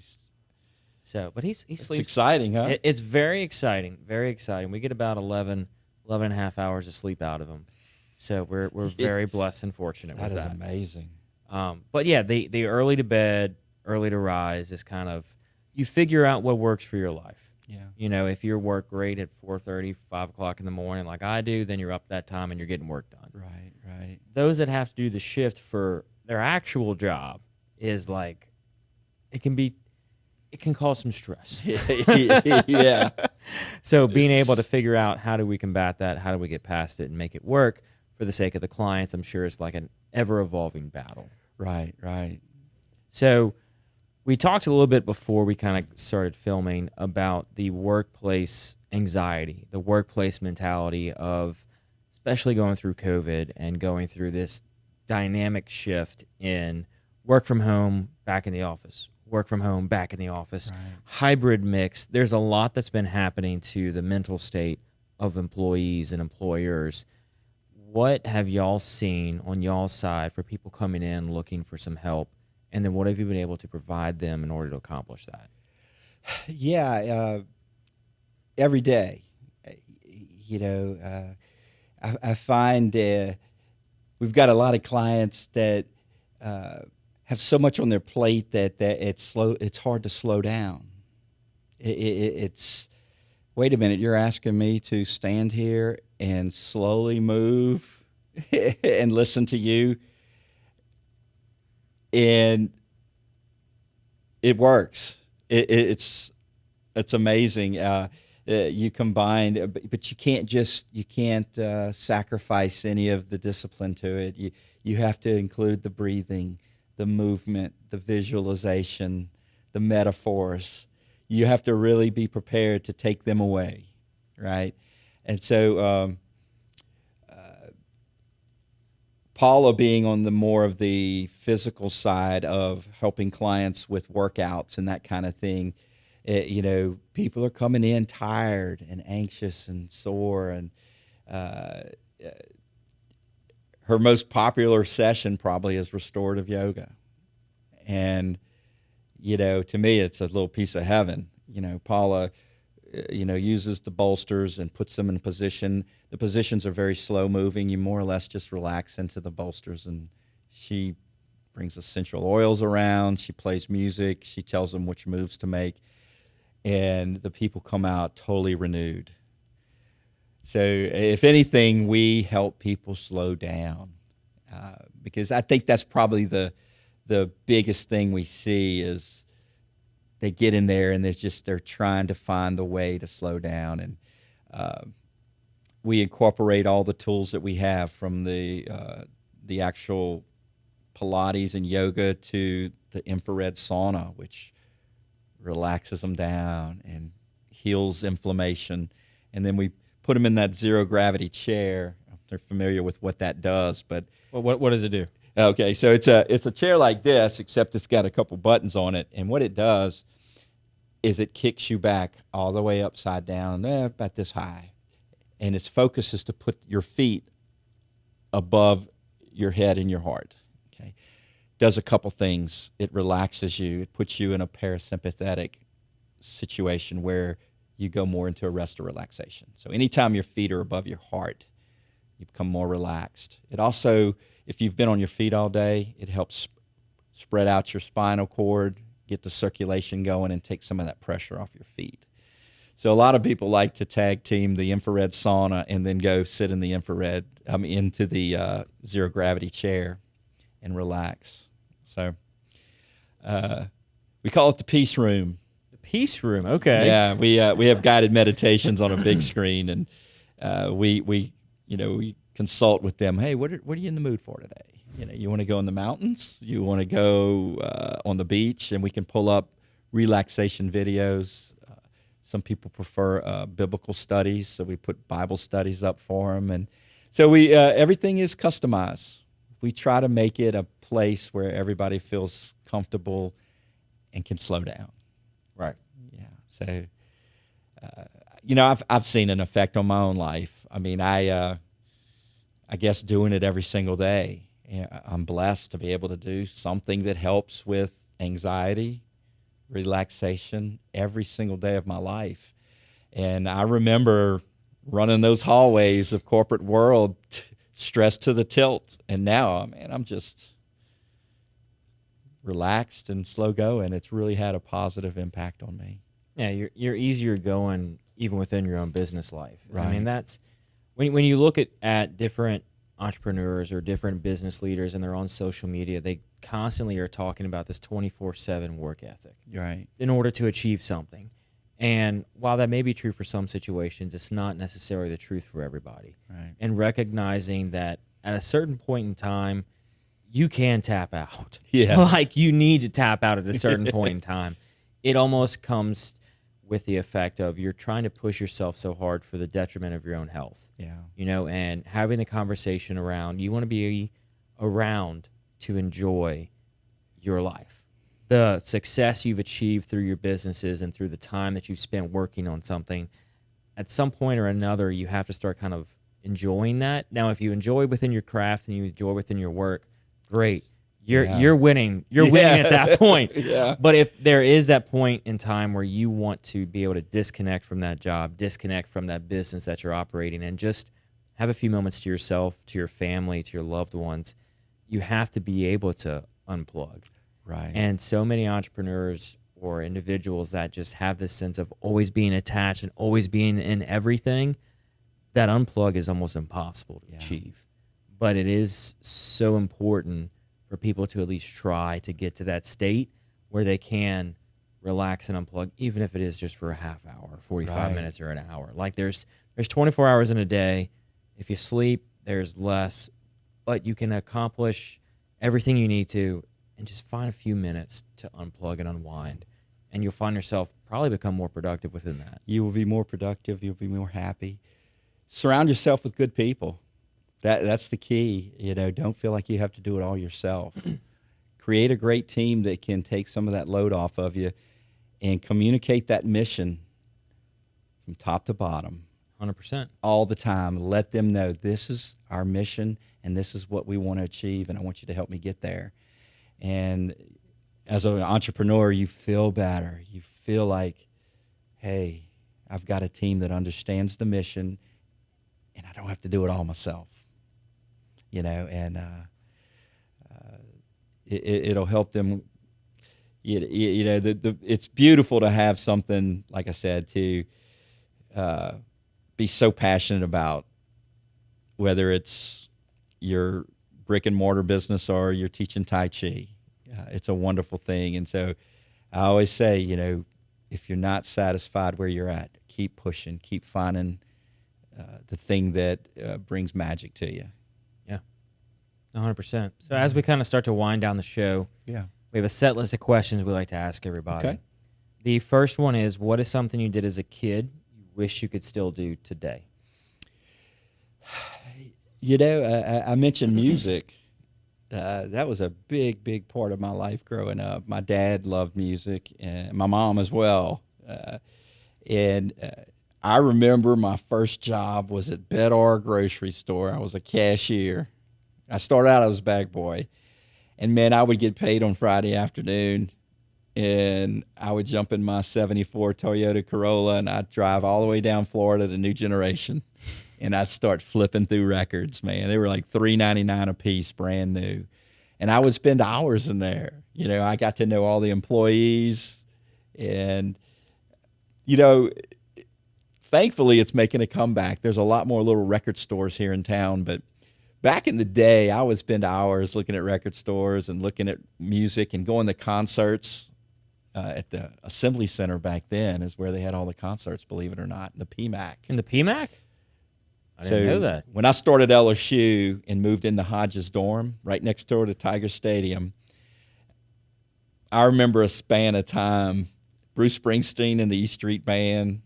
But he sleeps. It's exciting, huh? It's very exciting, very exciting. We get about 11 and a half hours of sleep out of him. So we're very blessed and fortunate with that. That is amazing. But yeah, the early to bed, early to rise is kind of, you figure out what works for your life. Yeah. If you work great at 4:30, 5 o'clock in the morning like I do, then you're up that time and you're getting work done. Right. Those that have to do the shift for their actual job is like, it can cause some stress. Yeah. So being able to figure out how do we combat that, how do we get past it and make it work for the sake of the clients, I'm sure it's like an ever-evolving battle. Right. So we talked a little bit before we kind of started filming about the workplace anxiety, the workplace mentality of, especially going through COVID and going through this dynamic shift in work from home, back in the office, work from home, back in the office, Right. hybrid mix. There's a lot that's been happening to the mental state of employees and employers. What have y'all seen on y'all's side for people coming in looking for some help? And then what have you been able to provide them in order to accomplish that? Yeah, every day. I find we've got a lot of clients that have so much on their plate that it's hard to slow down. It's wait a minute, you're asking me to stand here and slowly move and listen to you, and it works. It's amazing. You combine, but you can't sacrifice any of the discipline to it. You have to include the breathing, the movement, the visualization, the metaphors. You have to really be prepared to take them away, right? And so Paula being on the more of the physical side of helping clients with workouts and that kind of thing, people are coming in tired and anxious and sore, and her most popular session probably is restorative yoga. And, to me, it's a little piece of heaven. Paula, uses the bolsters and puts them in position. The positions are very slow moving. You more or less just relax into the bolsters, and she brings essential oils around. She plays music. She tells them which moves to make. And the people come out totally renewed. So if anything, we help people slow down, because I think that's probably the biggest thing we see is they get in there and they're trying to find the way to slow down. And we incorporate all the tools that we have, from the actual Pilates and yoga to the infrared sauna, which relaxes them down and heals inflammation. And then we put them in that zero gravity chair. They're familiar with what that does, but What does it do? okay, so it's a chair like this, except it's got a couple buttons on it, and what it does is it kicks you back all the way upside down, about this high, and its focus is to put your feet above your head and your heart. Okay, does a couple things. It relaxes you. It puts you in a parasympathetic situation where you go more into a rest or relaxation. So anytime your feet are above your heart, you become more relaxed. It also, if you've been on your feet all day, it helps spread out your spinal cord, get the circulation going, and take some of that pressure off your feet. So a lot of people like to tag team the infrared sauna and then go sit in the into the zero gravity chair and relax. So we call it the peace room. The peace room. Okay. Yeah, we have guided meditations on a big screen, and we consult with them. Hey, what are you in the mood for today? You want to go in the mountains? You want to go on the beach? And we can pull up relaxation videos. Some people prefer biblical studies, so we put Bible studies up for them. And so we everything is customized. We try to make it a place where everybody feels comfortable and can slow down. Right. Yeah. So, I've seen an effect on my own life. I mean, I guess doing it every single day. I'm blessed to be able to do something that helps with anxiety, relaxation every single day of my life. And I remember running those hallways of corporate world, stressed to the tilt. And now, man, I'm just relaxed and slow going. It's really had a positive impact on me. Yeah, you're easier going even within your own business life. Right. I mean, that's when you look at different entrepreneurs or different business leaders and they're on social media, they constantly are talking about this 24/7 work ethic Right. in order to achieve something. And while that may be true for some situations, it's not necessarily the truth for everybody. Right. And recognizing that at a certain point in time, you can tap out. Yeah. Like you need to tap out at a certain point in time. It almost comes with the effect of you're trying to push yourself so hard for the detriment of your own health. Yeah. And having the conversation around, you want to be around to enjoy your life. The success you've achieved through your businesses and through the time that you've spent working on something, at some point or another, you have to start kind of enjoying that. Now, if you enjoy within your craft and you enjoy within your work, great. You're winning. You're winning at that point. Yeah. But if there is that point in time where you want to be able to disconnect from that job, disconnect from that business that you're operating, and just have a few moments to yourself, to your family, to your loved ones, you have to be able to unplug. Right. And so many entrepreneurs or individuals that just have this sense of always being attached and always being in everything, that unplug is almost impossible to achieve. But it is so important for people to at least try to get to that state where they can relax and unplug, even if it is just for a half hour, 45 minutes, or an hour. Like there's 24 hours in a day. If you sleep, there's less, but you can accomplish everything you need to and just find a few minutes to unplug and unwind. And you'll find yourself probably become more productive within that. You will be more productive. You'll be more happy. Surround yourself with good people. That's the key. Don't feel like you have to do it all yourself. Create a great team that can take some of that load off of you and communicate that mission from top to bottom. 100%. All the time. Let them know this is our mission and this is what we want to achieve, and I want you to help me get there. And as an entrepreneur, you feel better. You feel like, hey, I've got a team that understands the mission and I don't have to do it all myself. And it'll help them. It's beautiful to have something, like I said, to be so passionate about, whether it's your brick and mortar business or you're teaching Tai Chi. It's a wonderful thing. And so I always say, if you're not satisfied where you're at, keep pushing, keep finding the thing that brings magic to you. 100%. So as we kind of start to wind down the show, we have a set list of questions we like to ask everybody. Okay. The first one is, what is something you did as a kid you wish you could still do today? I mentioned music. That was a big, big part of my life growing up. My dad loved music, and my mom as well. And I remember my first job was at Bedar grocery store. I was a cashier. I started out as a bag boy, and man, I would get paid on Friday afternoon, and I would jump in my 74 Toyota Corolla, and I'd drive all the way down Florida to New Generation, and I'd start flipping through records, man. They were like $3.99 a piece, brand new, and I would spend hours in there. I got to know all the employees, and, thankfully it's making a comeback. There's a lot more little record stores here in town, but back in the day, I would spend hours looking at record stores and looking at music and going to concerts at the Assembly Center back then is where they had all the concerts, believe it or not, in the PMAC. In the PMAC? I didn't know that. When I started LSU and moved into Hodges Dorm, right next door to Tiger Stadium, I remember a span of time, Bruce Springsteen and the E Street Band,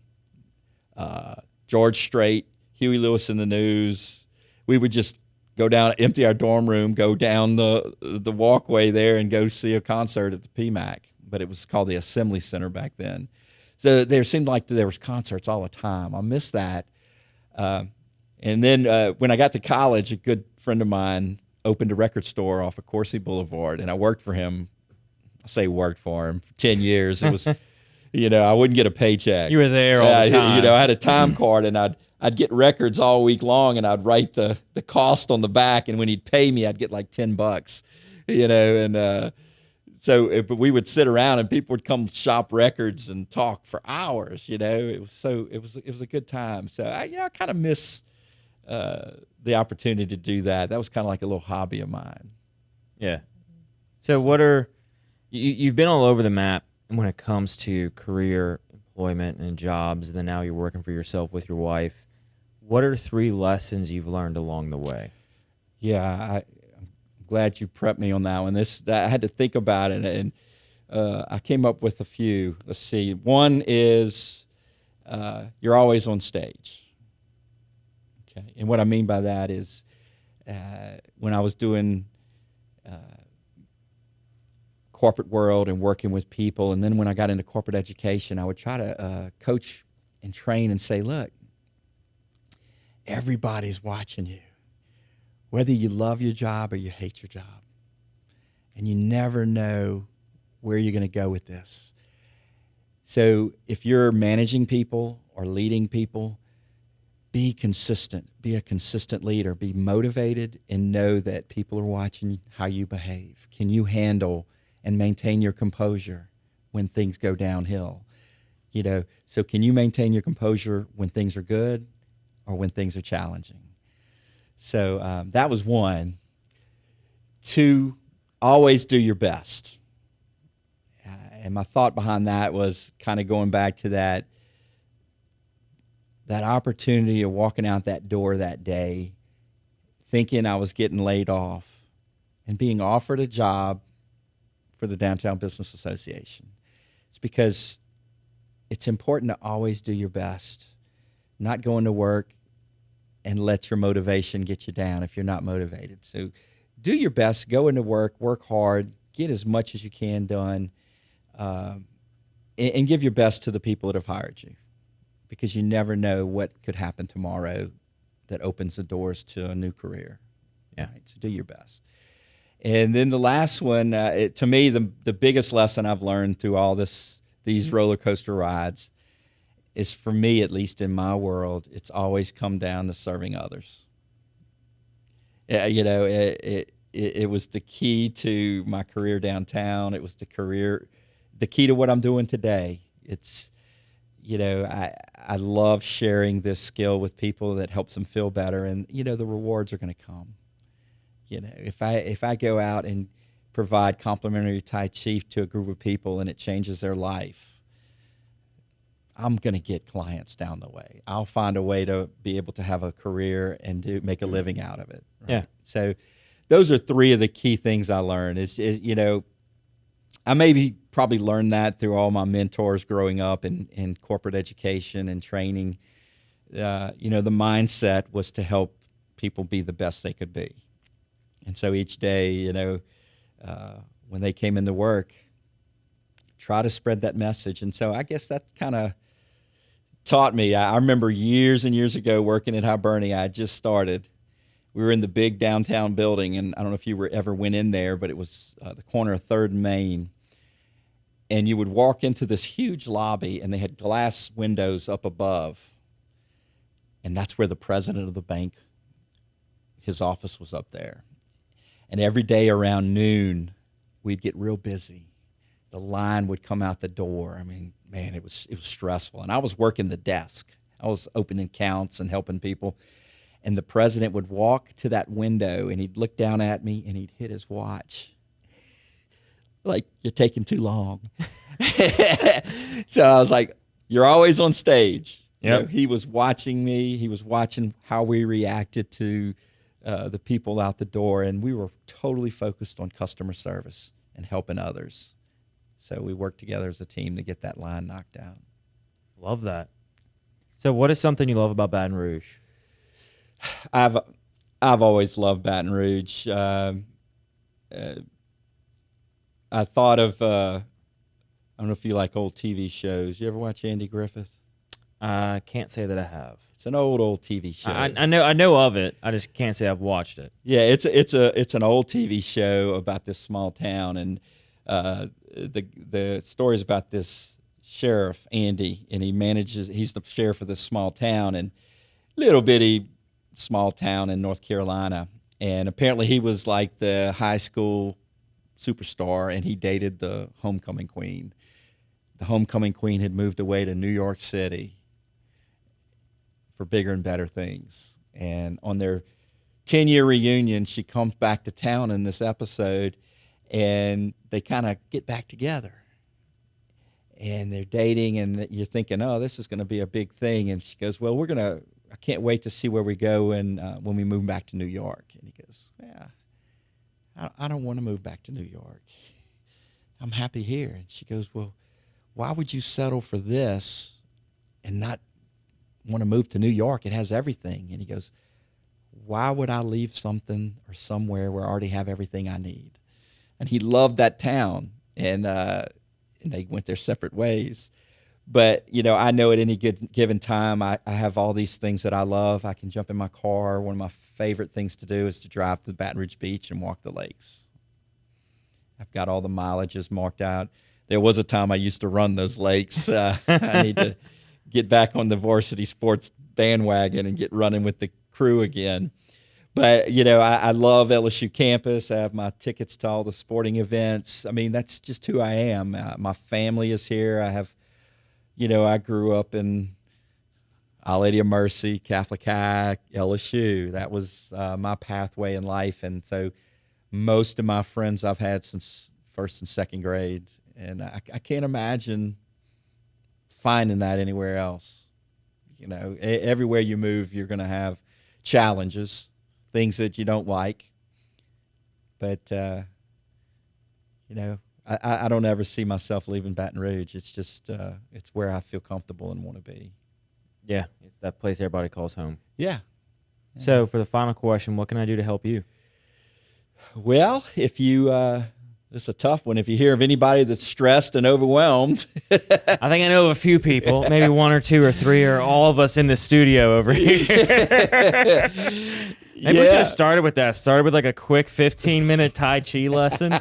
George Strait, Huey Lewis and the News. We would just go down, empty our dorm room, go down the walkway there and go see a concert at the PMAC. But it was called the Assembly Center back then. So there seemed like there was concerts all the time. I missed that. And then when I got to college, a good friend of mine opened a record store off of Coursey Boulevard, and I worked for him. I say worked for him for 10 years. It was, I wouldn't get a paycheck. You were there all the time. I had a time card, and I'd get records all week long, and I'd write the cost on the back, and when he'd pay me, I'd get like $10, but we would sit around and people would come shop records and talk for hours, it was a good time. So I kind of miss the opportunity to do that. That was kind of like a little hobby of mine. Yeah. So you've been all over the map when it comes to career, employment, and jobs, and then now you're working for yourself with your wife. What are 3 lessons you've learned along the way? Yeah, I'm glad you prepped me on that one. I had to think about it, and I came up with a few. Let's see. One is you're always on stage. Okay, and what I mean by that is when I was doing corporate world and working with people. And then when I got into corporate education, I would try to coach and train and say, look, everybody's watching you, whether you love your job or you hate your job. And you never know where you're going to go with this. So if you're managing people or leading people, be consistent. Be a consistent leader. Be motivated and know that people are watching how you behave. Can you handle and maintain your composure when things go downhill? So can you maintain your composure when things are good or when things are challenging? So that was one. Two, always do your best. And my thought behind that was kind of going back to that opportunity of walking out that door that day, thinking I was getting laid off and being offered a job for the Downtown Business Association. It's because it's important to always do your best, not going to work and let your motivation get you down if you're not motivated. So do your best, go into work hard, get as much as you can done, and give your best to the people that have hired you, because you never know what could happen tomorrow that opens the doors to a new career. Yeah. Right? So do your best. And then the last one, to me, the biggest lesson I've learned through all these roller coaster rides is, for me, at least in my world, it's always come down to serving others. It was the key to my career downtown. It was the key to what I'm doing today. It's, I love sharing this skill with people that helps them feel better, and the rewards are going to come. If I go out and provide complimentary Tai Chi to a group of people and it changes their life, I'm going to get clients down the way. I'll find a way to be able to have a career and make a living out of it. Right? Yeah. So those are three of the key things I learned. I probably learned that through all my mentors growing up in corporate education and training. The mindset was to help people be the best they could be. And so each day, when they came into work, try to spread that message. And so I guess that kind of taught me. I remember years and years ago working at Hibernia. I had just started. We were in the big downtown building, and I don't know if you ever went in there, but it was the corner of 3rd and Main. And you would walk into this huge lobby, and they had glass windows up above. And that's where the president of the bank, his office was up there. And every day around noon, we'd get real busy. The line would come out the door. I mean, man, it was stressful. And I was working the desk. I was opening counts and helping people. And the president would walk to that window, and he'd look down at me, and he'd hit his watch. Like, you're taking too long. So I was like, you're always on stage. Yep. He was watching me. He was watching how we reacted to the people out the door, and we were totally focused on customer service and helping others. So we worked together as a team to get that line knocked out. Love that. So what is something you love about Baton Rouge? I've always loved Baton Rouge. I thought of I don't know if you like old TV shows. You ever watch Andy Griffith? I can't say that I have. It's an old TV show. I know of it. I just can't say I've watched it. Yeah, it's an old TV show about this small town, and the story is about this sheriff, Andy, and he's the sheriff of this small town, and little bitty small town in North Carolina. And apparently he was like the high school superstar, and he dated the homecoming queen. The homecoming queen had moved away to New York City for bigger and better things. And on their 10-year reunion, she comes back to town in this episode, and they kind of get back together. And they're dating, and you're thinking, oh, this is going to be a big thing. And she goes, well, I can't wait to see where we go and when we move back to New York. And he goes, yeah, I don't want to move back to New York. I'm happy here. And she goes, well, why would you settle for this and not want to move to New York? It has everything. And he goes, why would I leave something or somewhere where I already have everything I need? And he loved that town. and they went their separate ways. But, I know at any given time, I have all these things that I love. I can jump in my car. One of my favorite things to do is to drive to Baton Rouge Beach and walk the lakes. I've got all the mileages marked out. There was a time I used to run those lakes. I need to get back on the varsity sports bandwagon and get running with the crew again. But, I love LSU campus. I have my tickets to all the sporting events. I mean, that's just who I am. My family is here. I have, I grew up in Our Lady of Mercy, Catholic High, LSU. That was my pathway in life. And so most of my friends I've had since first and second grade. And I can't imagine finding that anywhere else. Everywhere you move, you're going to have challenges, things that you don't like. But, I don't ever see myself leaving Baton Rouge. It's just, it's where I feel comfortable and want to be. Yeah, it's that place everybody calls home. Yeah. So for the final question, what can I do to help you? Well, if you, this is a tough one. If you hear of anybody that's stressed and overwhelmed. I think I know of a few people, maybe one or two or three, or all of us in the studio over here. Maybe we should have started with that. Started with like a quick 15-minute Tai Chi lesson.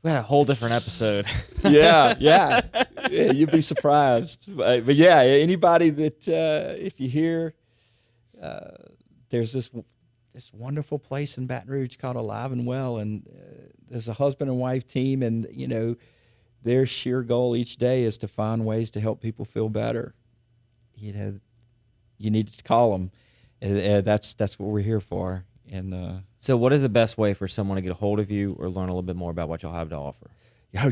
We had a whole different episode. Yeah, you'd be surprised. But yeah, anybody that, if you hear, there's this wonderful place in Baton Rouge called Alive and Well, and there's a husband and wife team, and their sheer goal each day is to find ways to help people feel better. You need to call them. That's what we're here for. And so what is the best way for someone to get a hold of you or learn a little bit more about what y'all have to offer?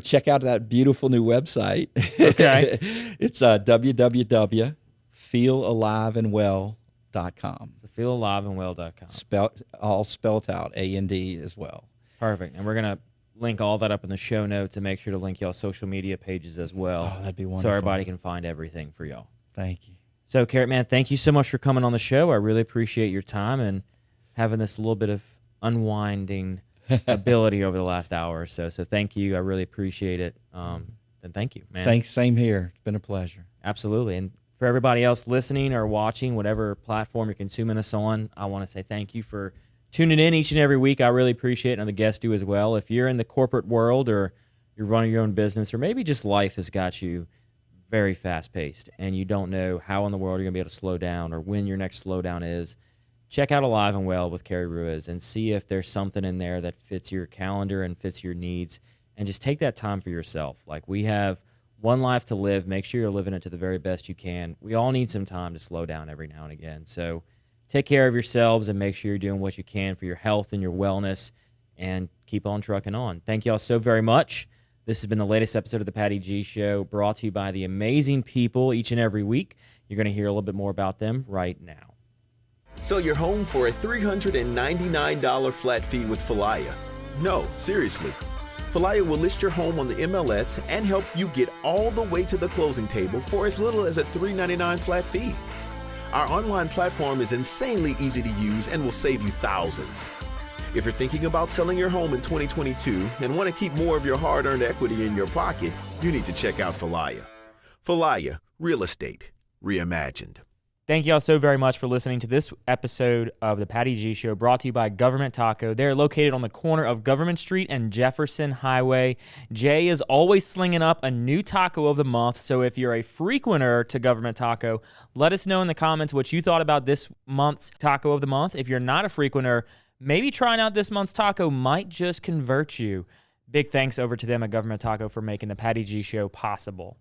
Check out that beautiful new website. Okay. It's www.feelaliveandwell.com. So feelaliveandwell.com. All spelled out, A-N-D as well. Perfect. And we're going to link all that up in the show notes and make sure to link y'all social media pages as well. Oh, that'd be wonderful. So everybody can find everything for y'all. Thank you. So, Kerry, man, thank you so much for coming on the show. I really appreciate your time and having this little bit of unwinding ability over the last hour or so. So thank you. I really appreciate it. And thank you, man. Same here. It's been a pleasure. Absolutely. And for everybody else listening or watching, whatever platform you're consuming us on, I want to say thank you for tuning in each and every week. I really appreciate it, and the guests do as well. If you're in the corporate world or you're running your own business, or maybe just life has got you very fast-paced and you don't know how in the world you're going to be able to slow down or when your next slowdown is, check out Alive and Well with Kerry Ruiz and see if there's something in there that fits your calendar and fits your needs, and just take that time for yourself. Like, we have one life to live. Make sure you're living it to the very best you can. We all need some time to slow down every now and again. So take care of yourselves and make sure you're doing what you can for your health and your wellness, and keep on trucking on. Thank you all so very much. This has been the latest episode of the Patty G Show, brought to you by the amazing people each and every week. You're going to hear a little bit more about them right now. Sell your home for a $399 flat fee with Falaya. No, seriously. Falaya will list your home on the MLS and help you get all the way to the closing table for as little as a $399 flat fee. Our online platform is insanely easy to use and will save you thousands. If you're thinking about selling your home in 2022 and want to keep more of your hard-earned equity in your pocket, you need to check out Falaya. Falaya, real estate reimagined. Thank you all so very much for listening to this episode of the Patty G Show, brought to you by Government Taco. They're located on the corner of Government Street and Jefferson Highway. Jay is always slinging up a new taco of the month, so if you're a frequenter to Government Taco, let us know in the comments what you thought about this month's taco of the month. If you're not a frequenter, maybe trying out this month's taco might just convert you. Big thanks over to them at Government Taco for making the Patty G Show possible.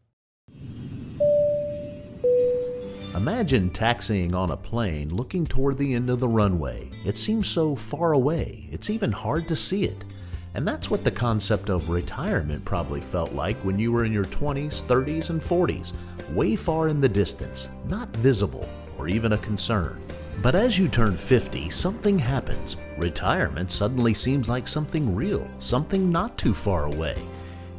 Imagine taxiing on a plane looking toward the end of the runway. It seems so far away, it's even hard to see it. And that's what the concept of retirement probably felt like when you were in your 20s, 30s, and 40s, way far in the distance, not visible or even a concern. But as you turn 50, something happens. Retirement suddenly seems like something real, something not too far away.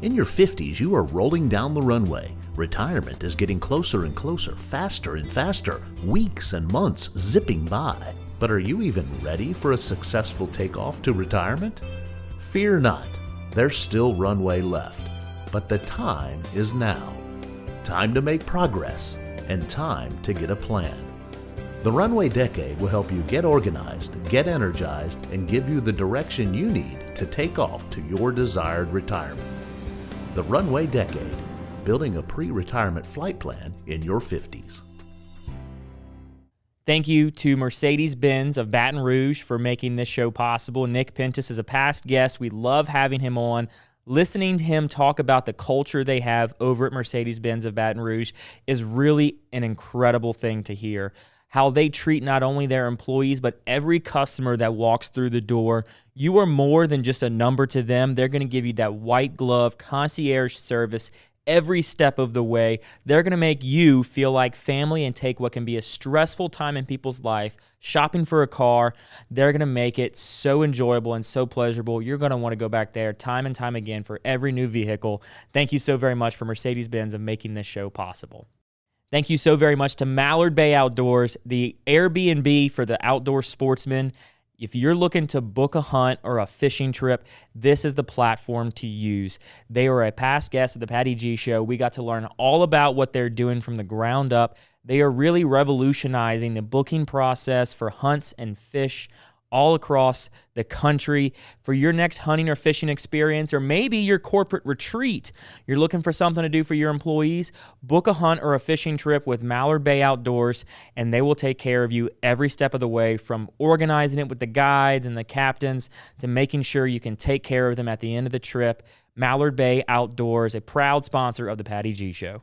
In your 50s, you are rolling down the runway. Retirement is getting closer and closer, faster and faster, weeks and months zipping by. But are you even ready for a successful takeoff to retirement? Fear not. There's still runway left, but the time is now. Time to make progress and time to get a plan. The Runway Decade will help you get organized, get energized, and give you the direction you need to take off to your desired retirement. The Runway Decade, building a pre-retirement flight plan in your 50s. Thank you to Mercedes-Benz of Baton Rouge for making this show possible. Nick Pentis is a past guest. We love having him on. Listening to him talk about the culture they have over at Mercedes-Benz of Baton Rouge is really an incredible thing to hear. How they treat not only their employees, but every customer that walks through the door. You are more than just a number to them. They're going to give you that white glove concierge service every step of the way. They're going to make you feel like family and take what can be a stressful time in people's life, shopping for a car. They're going to make it so enjoyable and so pleasurable. You're going to want to go back there time and time again for every new vehicle. Thank you so very much for Mercedes-Benz of making this show possible. Thank you so very much to Mallard Bay Outdoors, the Airbnb for the outdoor sportsman. If you're looking to book a hunt or a fishing trip, this is the platform to use. They are a past guest of the Patty G Show. We got to learn all about what they're doing from the ground up. They are really revolutionizing the booking process for hunts and fish all across the country. For your next hunting or fishing experience, or maybe your corporate retreat, you're looking for something to do for your employees, book a hunt or a fishing trip with Mallard Bay Outdoors, and they will take care of you every step of the way, from organizing it with the guides and the captains to making sure you can take care of them at the end of the trip. Mallard Bay Outdoors, a proud sponsor of the Patty G Show.